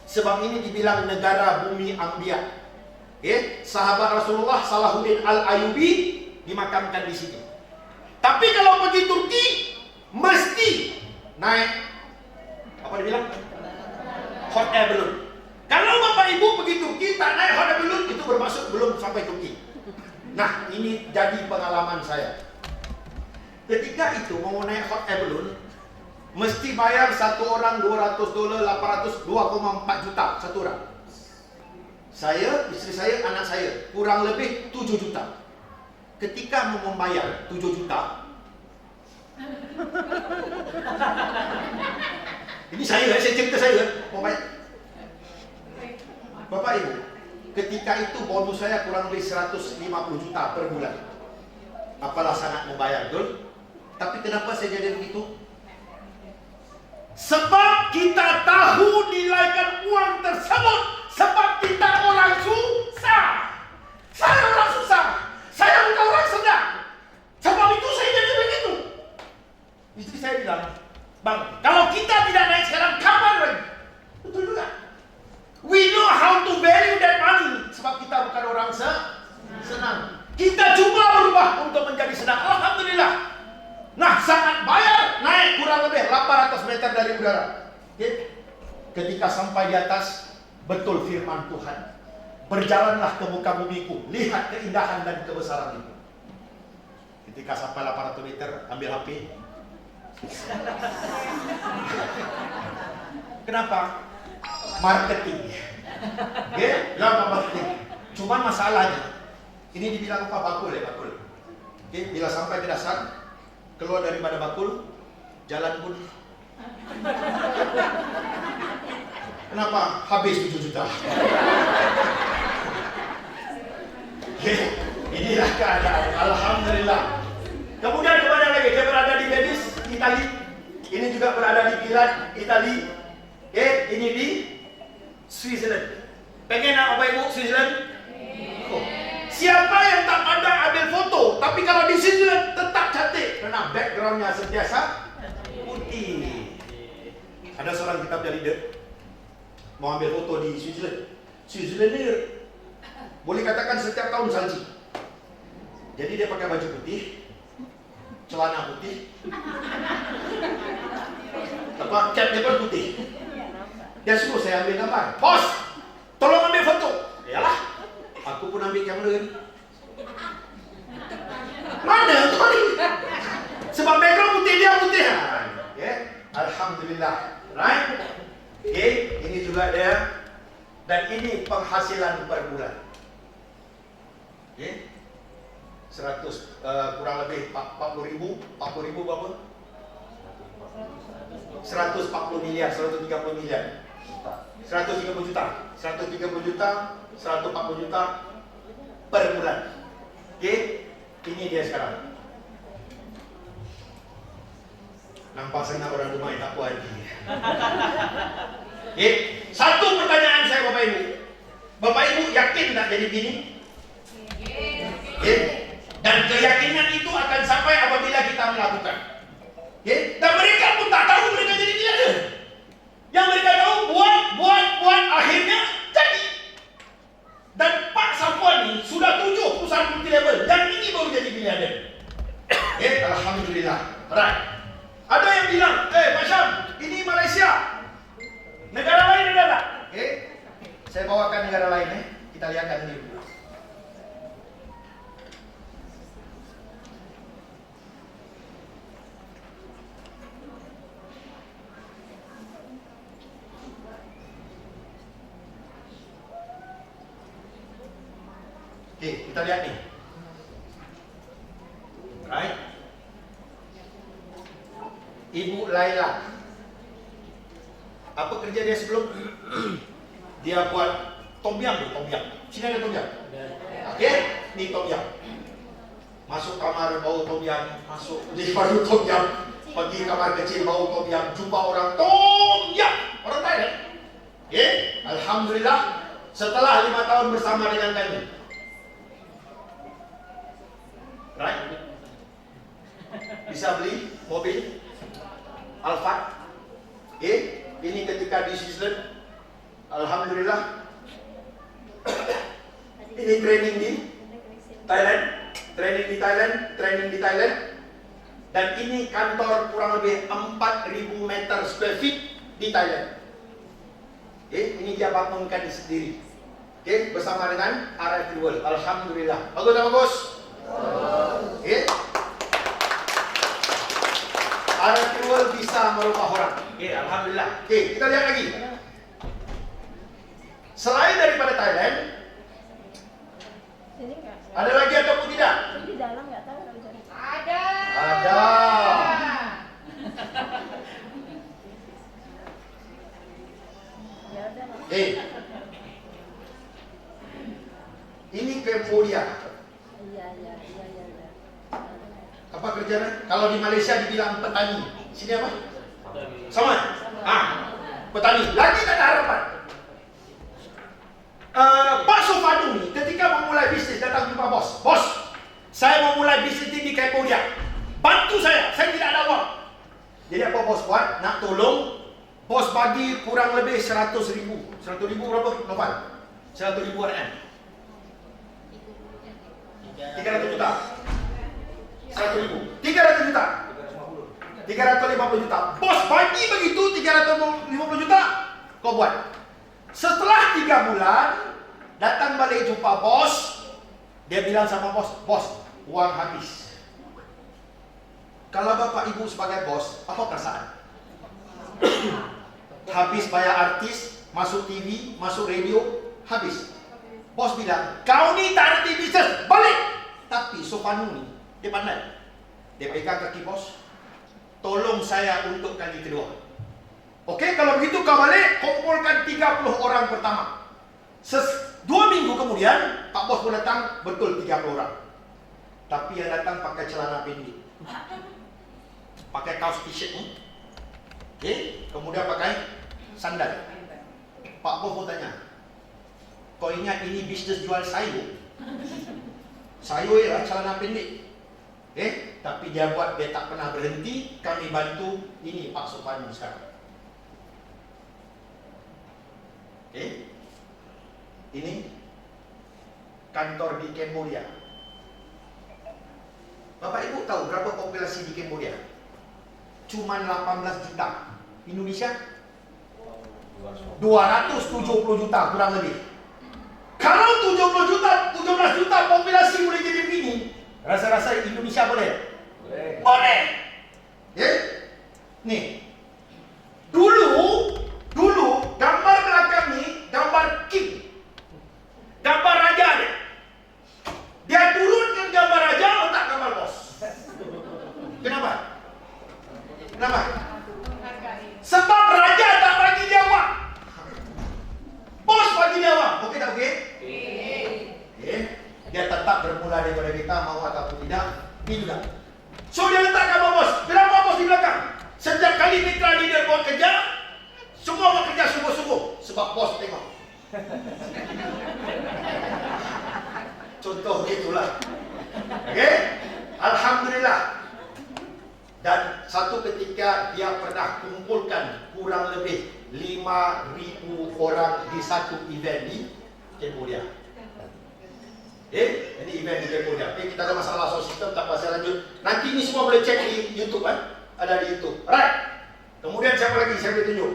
Sebab ini dibilang negara bumi Ambiya. Sahabat Rasulullah Salahuddin Al-Ayyubi dimakamkan di sini. Tapi kalau pergi Turki mesti naik apa dibilang? hot air balloon. Kalau Bapak Ibu begitu kita naik hot air balloon, itu bermaksud belum sampai Turki. Nah, ini jadi pengalaman saya. Ketika itu mau naik hot air balloon, mesti bayar satu orang $200, 800, 2,4 juta satu orang. Saya, istri saya, anak saya kurang lebih 7 juta. Ketika mau membayar 7 juta, ini saya cerita saya mau bayar. Bapak Ibu, ketika itu bonus saya kurang lebih 150 juta per bulan. Apalah sangat membayar, betul? Tapi kenapa saya jadi begitu? Sebab kita tahu nilaikan uang tersebut. Sebab kita orang susah. Saya orang susah. Saya bukan orang senang. Sebab itu saya jadi begitu. Istri saya bilang, Bang, kalau kita tidak naik sekarang, kapan lagi? Betul juga. We know how to value that money. Sebab kita bukan orang senang. Kita coba berubah untuk menjadi senang. Alhamdulillah. Nah, saat bayar, naik kurang lebih 800 meter dari udara. Okay? Ketika sampai di atas, betul firman Tuhan. Berjalanlah ke muka bumiku, lihat keindahan dan kebesaran itu. Ketika sampai 800 meter, ambil HP. Kenapa? Marketing. Okay? Kenapa marketing? Cuman masalahnya, ini dibilang apa? Bakul ya, bakul. Okay? Bila sampai ke dasar, keluar daripada bakul, jalan pun. Kenapa? Habis 7 juta. Okay. Inilah keadaan. Alhamdulillah. Kemudian kemana lagi? Dia berada di Venice, Itali. Ini juga berada di Milan, Itali. Ini di Switzerland. Pengen nak Bapak Ibu Switzerland? Oh. Siapa yang tak pandang ambil foto, tapi kalau di Switzerland tetap cantik karena backgroundnya sentiasa putih. Ada seorang kitab leader mau ambil foto di Switzerland. Switzerland ini boleh katakan setiap tahun salji. Jadi dia pakai baju putih, celana putih, cap dia pun putih. Dia suruh saya ambil gambar. Bos, tolong ambil foto. Yalah, aku pun ambil kamera. Mana kau ni? Sebab background putih dia putih. Okay. Alhamdulillah. Right? Okay. Ini juga dia. Dan ini penghasilan per bulan. Okay. 100 kurang lebih 40 ribu berapa? 140 miliar, 130 miliar. 130 juta, 130 juta, 140 juta per bulan. Oke, ini dia sekarang. Nampak sangat orang rumah tak puas lagi. Oke, satu pertanyaan saya Bapak Ibu. Bapak Ibu yakin tak jadi bini? Oke, dan keyakinan itu akan sampai apabila kita melakukan. Oke, dan mereka pun tak tahu mereka jadi miliarder. Yang mereka tahu buat akhirnya jadi. Dan Pak Safuan ini sudah 7 perusahaan multi level dan ini baru jadi miliarder. Alhamdulillah. Right. Ada yang bilang, Pak Syam, ini Malaysia. Negara lain ada tak? Saya bawakan negara lain kita lihatkan ini dulu. Kita lihat nih. Right? Ibu Laila. Apa kerja dia sebelum? Dia buat tom yum. Sini ada tom yum. Oke, ini tom yum. Masuk kamar bau tom yum, masuk di baru tom yum. Pergi kamar kecil bau tom yum, jumpa orang tom yum. Orang Thailand. Oke, alhamdulillah setelah 5 tahun bersama dengan kami. Right? Bisa beli mobil Alphard. Ini ketika di Switzerland. Alhamdulillah. Ini training di Thailand. Dan ini kantor kurang lebih 4.000 meter square feet di Thailand. Ini dia bangunkan sendiri. Bersama dengan RFD World. Alhamdulillah. Bagus tak bagus? RFD World bisa merubah orang. Alhamdulillah. Kita lihat lagi. Selain daripada Thailand, ada lagi ataupun tidak? Di dalam nggak tahu kalau jadi. Ada. Ya udah. Ini Cambodia. Iya. Apa kerjanya? Kalau di Malaysia dibilang petani. Sini apa? Sama? Petani. Lagi tak ada harapan. Pak Sofadu ni ketika memulai bisnis datang jumpa bos. Bos, saya mau mulai bisnis di Cambodia. Bantu saya tidak ada uang. Jadi apa bos buat? Nak tolong, bos bagi kurang lebih 100 ribu. 100 ribu berapa? Novel? 100 ribu RM. 300 juta. 100 ribu. 300 juta. 350 juta. Bos bagi begitu 350 juta. Kau buat. Setelah 3 bulan, datang balik jumpa bos. Dia bilang sama bos, bos, uang habis. Kalau bapak ibu sebagai bos, apa perasaan? Habis bayar artis, masuk TV, masuk radio, habis. Bos bilang, kau ni tak ada bisnis, balik. Tapi Sofanu ni, dia pandai. Dia pegang kaki bos, tolong saya untuk kali kedua. Okey, kalau begitu kau balik, kumpulkan 30 orang pertama. 2 minggu kemudian, Pak Bos pun datang, betul 30 orang. Tapi yang datang pakai celana pendek, pakai kaos t-shirt ni, kemudian pakai sandal. Pak Bos pun tanya, kau ingat ini bisnes jual sayur? Sayur ialah celana pendek. Tapi dia buat, dia tak pernah berhenti. Kami bantu, ini Pak Sofanu sekarang. Ini kantor di Cambodia. Bapak Ibu tahu berapa populasi di Cambodia? Cuma 18 juta. Indonesia 270 juta kurang lebih. Kalau 17 juta populasi boleh jadi begini, rasa-rasa Indonesia boleh? Boleh. Nih. Dulu gambar belakang ni gambar king. Gambar raja dia. Dia turunkan gambar raja, letak gambar bos. Kenapa? Sebab raja tak bagi dia uang. Bos bagi dia uang. Okey tak okey? Dia tetap bermula daripada kita, mau ataupun tidak, ini juga. So dia letak gambar bos. Kenapa bos di belakang? Setiap kali mitra leader buat kerja, semua buat kerja sungguh-sungguh. Sebab bos tengok. Contoh itulah. Okey? Alhamdulillah. Dan satu ketika dia pernah kumpulkan kurang lebih 5,000 orang di satu event di Cambodia. Ini event di Cambodia. Kita ada masalah soal sistem, tak pasal lanjut. Nanti ini semua boleh cek di YouTube kan? Ada di YouTube. Right. Kemudian siapa lagi? Saya boleh tunjuk.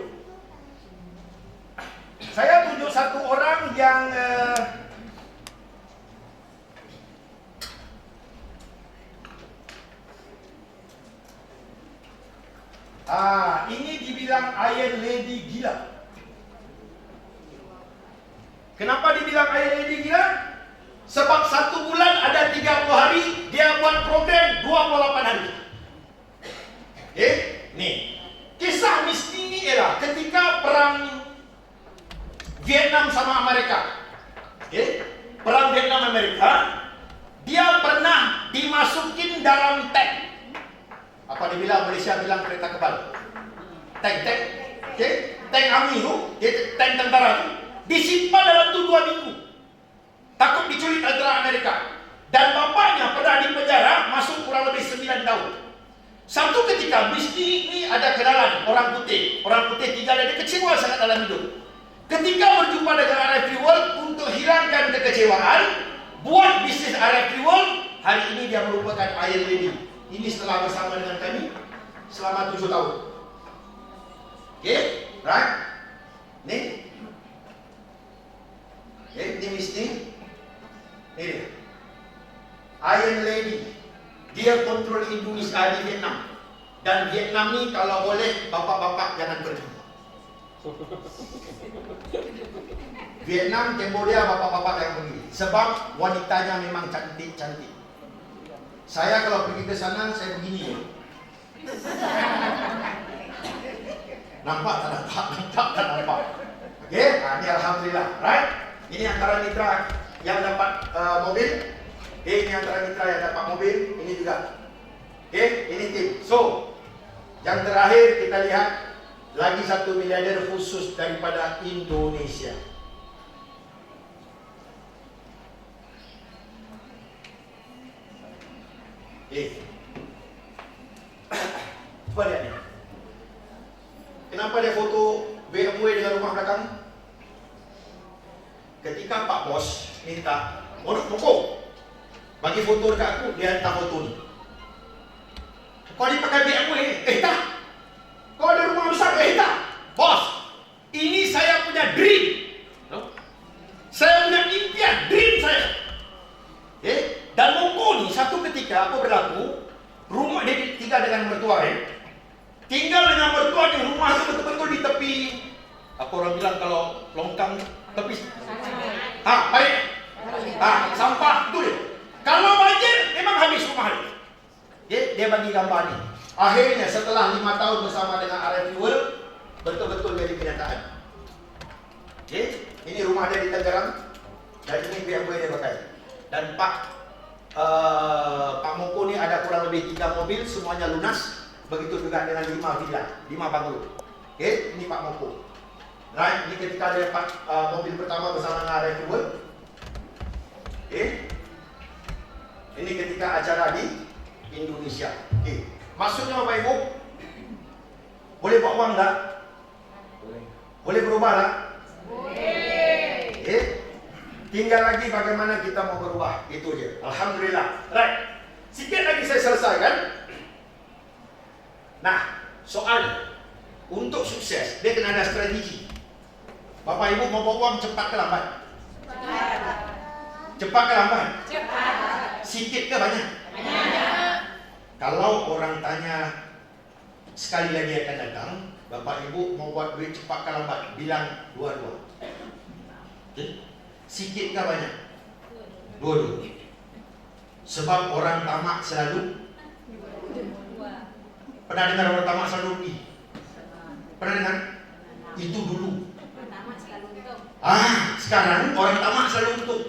Saya tunjuk satu orang yang ini dibilang Iron Lady gila. Kenapa dibilang Iron Lady gila? Sebab 1 bulan ada 30 hari, dia buat program 28 hari. Nih. Kisah misteri ini ialah ketika perang Vietnam sama Amerika. Perang Vietnam Amerika, dia pernah dimasukin dalam tank. Apa dibilang Malaysia bilang kereta kebal. Tank. Tank army tu, tank tentara tu disimpan dalam tu 2 minggu. Takut diculik tentera Amerika. Dan bapaknya pernah dipenjara masuk kurang lebih 9 tahun. Satu ketika misteri ini ada kenalan orang putih. Orang putih tinggal dia kecewa sangat dalam hidup. Ketika berjumpa dengan RFD World untuk hilangkan kekecewaan, buat bisnis RFD World, hari ini dia merupakan Iron Lady. Ini setelah bersama dengan kami selama 7 tahun. Right? Nih, pesimis ni, ini Iron Lady, dia kontrol Indonesia di Vietnam. Dan Vietnam ni kalau boleh bapak-bapak jangan pergi. Vietnam, Cambodia bapak-bapak yang pergi. Sebab wanitanya memang cantik-cantik. Saya kalau pergi ke sana saya begini ya. Nampak tak nampak? Nampak tak nampak? Okey, ini alhamdulillah. Right? Ini antara mitra yang dapat mobil. Ini antara mitra yang dapat mobil. Ini juga. Okey, ini tim. So, yang terakhir kita lihat lagi satu miliarder khusus daripada Indonesia. Coba lihat ni. Kenapa dia foto BMW dengan rumah belakang? Ketika Pak Bos minta Moko bagi foto dekat aku, dia hantar foto ni. Kau ni pakai BMW? Tak. Kau ada rumah besar? Tak. Bos, ini saya punya dream. Saya punya impian, dream saya. Dan Moko ni satu ketika apa berlaku, rumah dia tinggal dengan mertua tinggal dengan mertua di rumah itu betul-betul di tepi, apa orang bilang kalau longkang tepi, baik, sampah tu dia. Kalau banjir memang habis rumah dia. Dia bagi gambar ni. Akhirnya setelah 5 tahun bersama dengan RF Fuel, betul-betul jadi kenyataan. Ini rumah dia di Tangerang dan ini BMW dia pakai. Dan Pak Moko ni ada kurang lebih 3 mobil, semuanya lunas. Begitu juga dengan 5 villa, 5 banglo. Ini Pak Moko. Right, ini ketika dia dapat mobil pertama bersama dengan RF Fuel. Ini ketika acara di Indonesia. Maksudnya Bapak Ibu, boleh buat uang tak? Boleh berubah tak? Boleh. Tinggal lagi bagaimana kita mau berubah. Itu je. Alhamdulillah. Right. Sikit lagi saya selesaikan. Nah, soal untuk sukses dia kena ada strategi. Bapak Ibu mau buat uang cepat ke lambat? Cepat ke lambat? Cepat. Sikit ke banyak? Banyak. Kalau orang tanya sekali lagi akan datang, Bapak Ibu mau buat duit cepat ke lambat? Bilang dua-dua. Sikit ke banyak? Dua-dua. Sebab orang tamak selalu. Pernah dengar orang tamak selalu rugi? Pernah dengar? Itu dulu. Sekarang orang tamak selalu untung.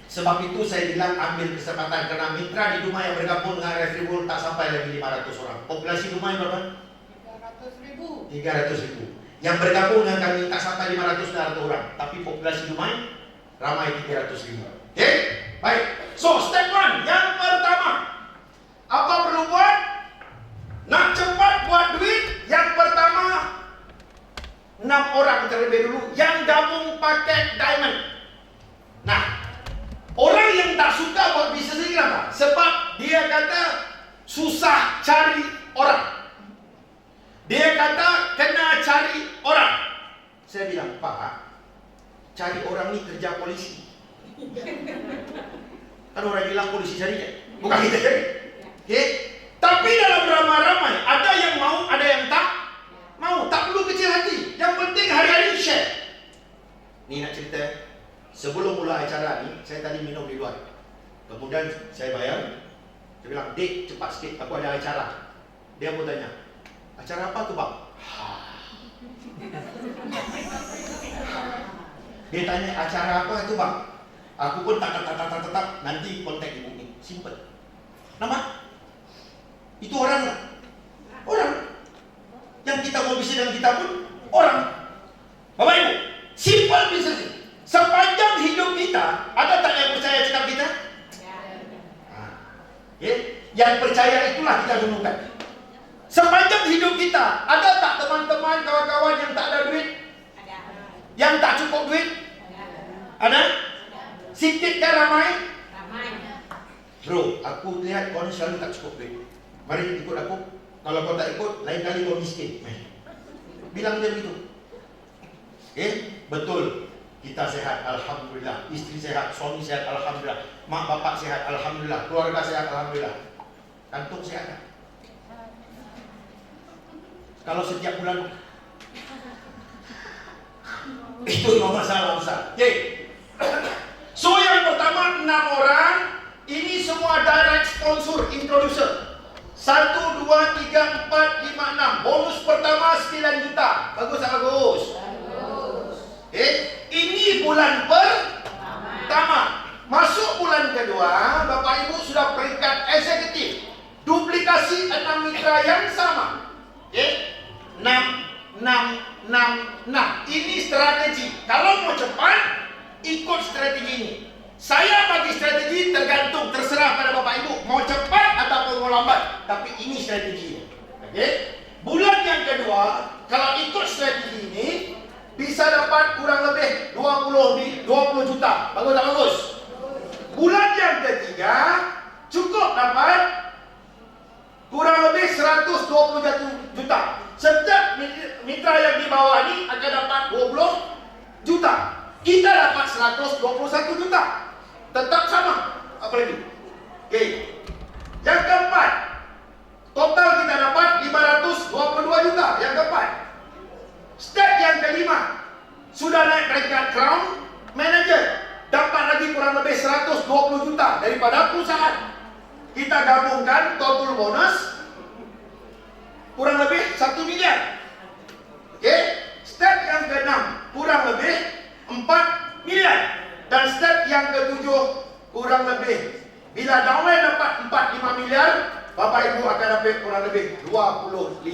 Sebab itu saya bilang ambil kesempatan, kerana mitra di Dumai yang bergabung dengan RF Fuel tak sampai lagi 500 orang. Populasi Dumai berapa? 300,000. Yang bergabung dengan kami tak sampai 500 orang, tapi populasi Dumai ramai 300,000. Baik. So, step 1 yang pertama, apa perlu buat? Nak cepat buat duit, yang pertama 6 orang terlebih dulu yang gabung paket diamond. Nah, orang yang tak suka buat bisnes ini kenapa? Sebab dia kata susah cari orang. Dia kata kena cari orang. Saya bilang, Pak, cari orang ni kerja polisi. Kan orang bilang polisi cari kan? Bukan kita cari. Tapi dalam ramai-ramai ada yang mau, ada yang tak mau. Tak perlu kecil hati. Yang penting hari-hari share. Ni nak cerita. Sebelum mula acara ni, saya tadi minum di luar. Kemudian saya bayar. Saya bilang, Dek, cepat sikit, aku ada acara. Dia pun tanya, acara apa tu bang? Dia tanya, acara apa itu bang? Aku pun tak nanti kontak ibu ni. Simple. Nama? Itu orang lah. Orang. Yang kita mau bisnis dengan kita pun orang. Bapak Ibu, simple bisnis ini. Sepanjang hidup kita, ada tak yang percaya cakap kita? Yang percaya itulah kita gunakan. Sepanjang hidup kita, ada tak teman-teman, kawan-kawan yang tak ada duit? Ada. Yang tak cukup duit? Ada. Sikit ke ramai? Ramai. Bro, aku lihat kau ni selalu tak cukup duit. Mari ikut aku. Kalau kau tak ikut, lain kali kau miskin. Bilang dia begitu. Betul. Kita sehat, alhamdulillah. Istri sehat, suami sehat, alhamdulillah. Mak bapak sehat, alhamdulillah. Keluarga sehat, alhamdulillah. Kantung sehat tak? Kalau setiap bulan itu no masalah Ustaz. Okay. So yang pertama 6 orang. Ini semua direct sponsor, introducer. 1, 2, 3, 4, 5, 6. Bonus pertama 9 juta. Bagus tak bagus? Ini bulan pertama. Masuk bulan kedua, Bapak Ibu sudah peringkat eksekutif. Duplikasi 6 mitra yang sama. 6, 6, 6, 6. Ini strategi. Kalau mau cepat, ikut strategi ini. Saya bagi strategi tergantung, terserah pada Bapak Ibu mau cepat ataupun mau lambat. Tapi ini strateginya. Bulan yang kedua, kalau ikut strategi ini bisa dapat kurang lebih 20 juta. Bagus tak bagus? Bulan yang ketiga cukup dapat kurang lebih 120 juta. Setiap mitra yang di bawah ini akan dapat 20 juta. Kita dapat 121 juta. Tetap sama. Apa lagi? Oke. Yang keempat, total kita dapat 522 juta. Yang keempat. Step yang kelima, sudah naik peringkat crown manager, dapat lagi kurang lebih 120 juta daripada perusahaan. Kita gabungkan total bonus kurang lebih 1 miliar. Oke. Step yang keenam kurang lebih 4 miliar. Dan step yang ketujuh kurang lebih, bila downline dapat 4-5 miliar, Bapak Ibu akan dapat kurang lebih 25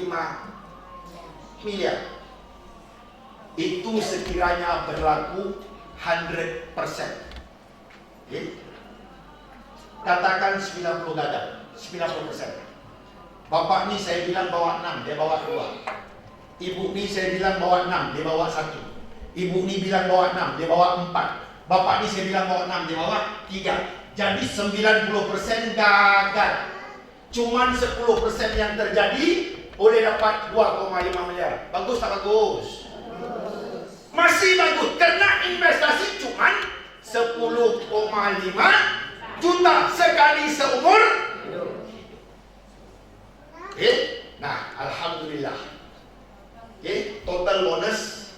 miliar. Itu sekiranya berlaku 100%. Okay. Katakan 90 gagal, 90%. Bapak ni saya bilang bawa 6, dia bawa 2. Ibu ni saya bilang bawa 6, dia bawa 1. Ibu ni bilang bawa 6, dia bawa 4. Bapak ni saya bilang bawa 6, dia bawa 3. Jadi 90% gagal. Cuman 10% yang terjadi boleh dapat 2,5 miliar. Bagus tak bagus? Masih bagus. Karena investasi cuman 10,5 juta sekali seumur. Nah, alhamdulillah. Total bonus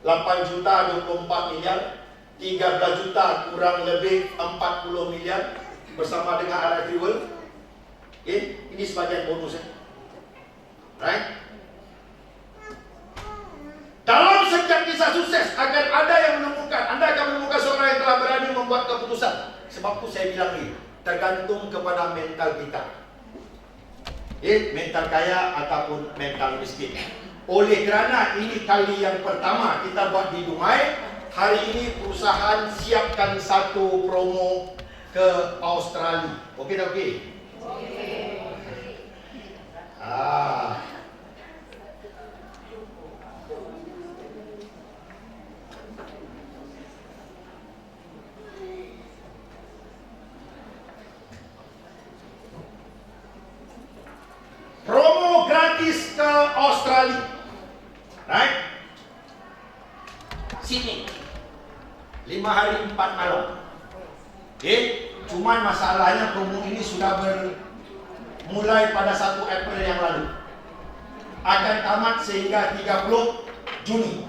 8 juta 24 miliar. 13 juta kurang lebih 40 miliar bersama dengan RI Fuel. Ini sebagian bonusnya. Right? Dalam setiap kisah sukses akan ada yang menemukan, Anda akan menemukan seorang yang telah berani membuat keputusan. Sebab itu saya bilang ini, tergantung kepada mental kita. Mental kaya ataupun mental miskin. Oleh kerana ini kali yang pertama kita buat di Dumai, hari ini perusahaan siapkan satu promo ke Australia. Okey tak okey? Okey. Promo gratis ke Australia. Right? Sini 5 hari 4 malam. Cuman masalahnya promo ini sudah mulai pada 1 April yang lalu. Akan tamat sehingga 30 Juni.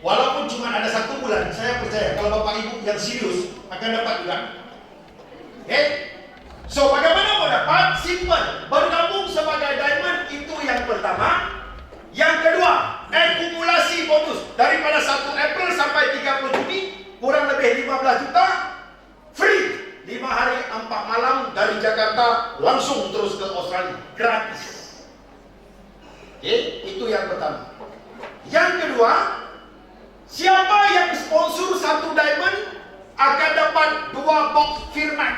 Walaupun cuma ada 1 bulan, saya percaya kalau Bapak Ibu yang serius akan dapat juga. So bagaimana mau dapat? Simple. Bergabung sebagai diamond itu yang pertama. Yang kedua, akumulasi bonus daripada 1 April sampai 30 Juni kurang lebih 15 juta free. 5 hari 4 malam dari Jakarta langsung terus ke Australia gratis. Itu yang pertama. Yang kedua, siapa yang sponsor 1 diamond akan dapat 2 box Firmax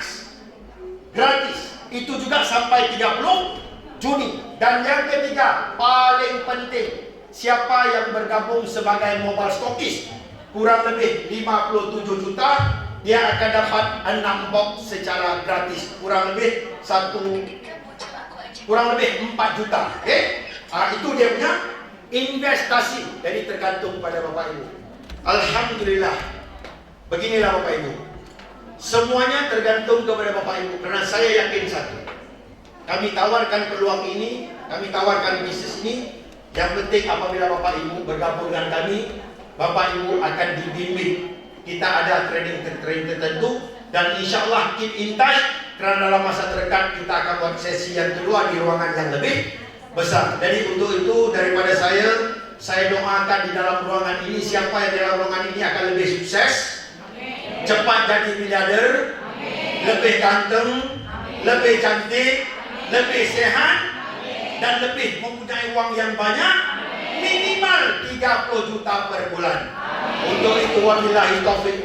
gratis. Itu juga sampai 30 Juni. Dan yang ketiga, paling penting, siapa yang bergabung sebagai mobile stockist kurang lebih 57 juta, dia akan dapat 6 box secara gratis. Kurang lebih 4 juta. Itu dia punya investasi. Jadi tergantung pada Bapak Ibu. Alhamdulillah. Beginilah Bapak Ibu. Semuanya tergantung kepada Bapak Ibu. Karena saya yakin satu. Kami tawarkan peluang ini, kami tawarkan bisnis ini. Yang penting apabila Bapak Ibu bergabung dengan kami, Bapak Ibu akan dibimbing. Kita ada training tertentu. Dan insya Allah keep in touch. Karena dalam masa terdekat kita akan buat sesi yang kedua di ruangan yang lebih besar. Jadi untuk itu daripada saya doakan di dalam ruangan ini, siapa yang di dalam ruangan ini akan lebih sukses, cepat jadi miliarder, lebih ganteng, lebih cantik, lebih sehat, dan lebih mempunyai uang yang banyak, minimal 30 juta per bulan. Untuk itu wabillahi taufiq.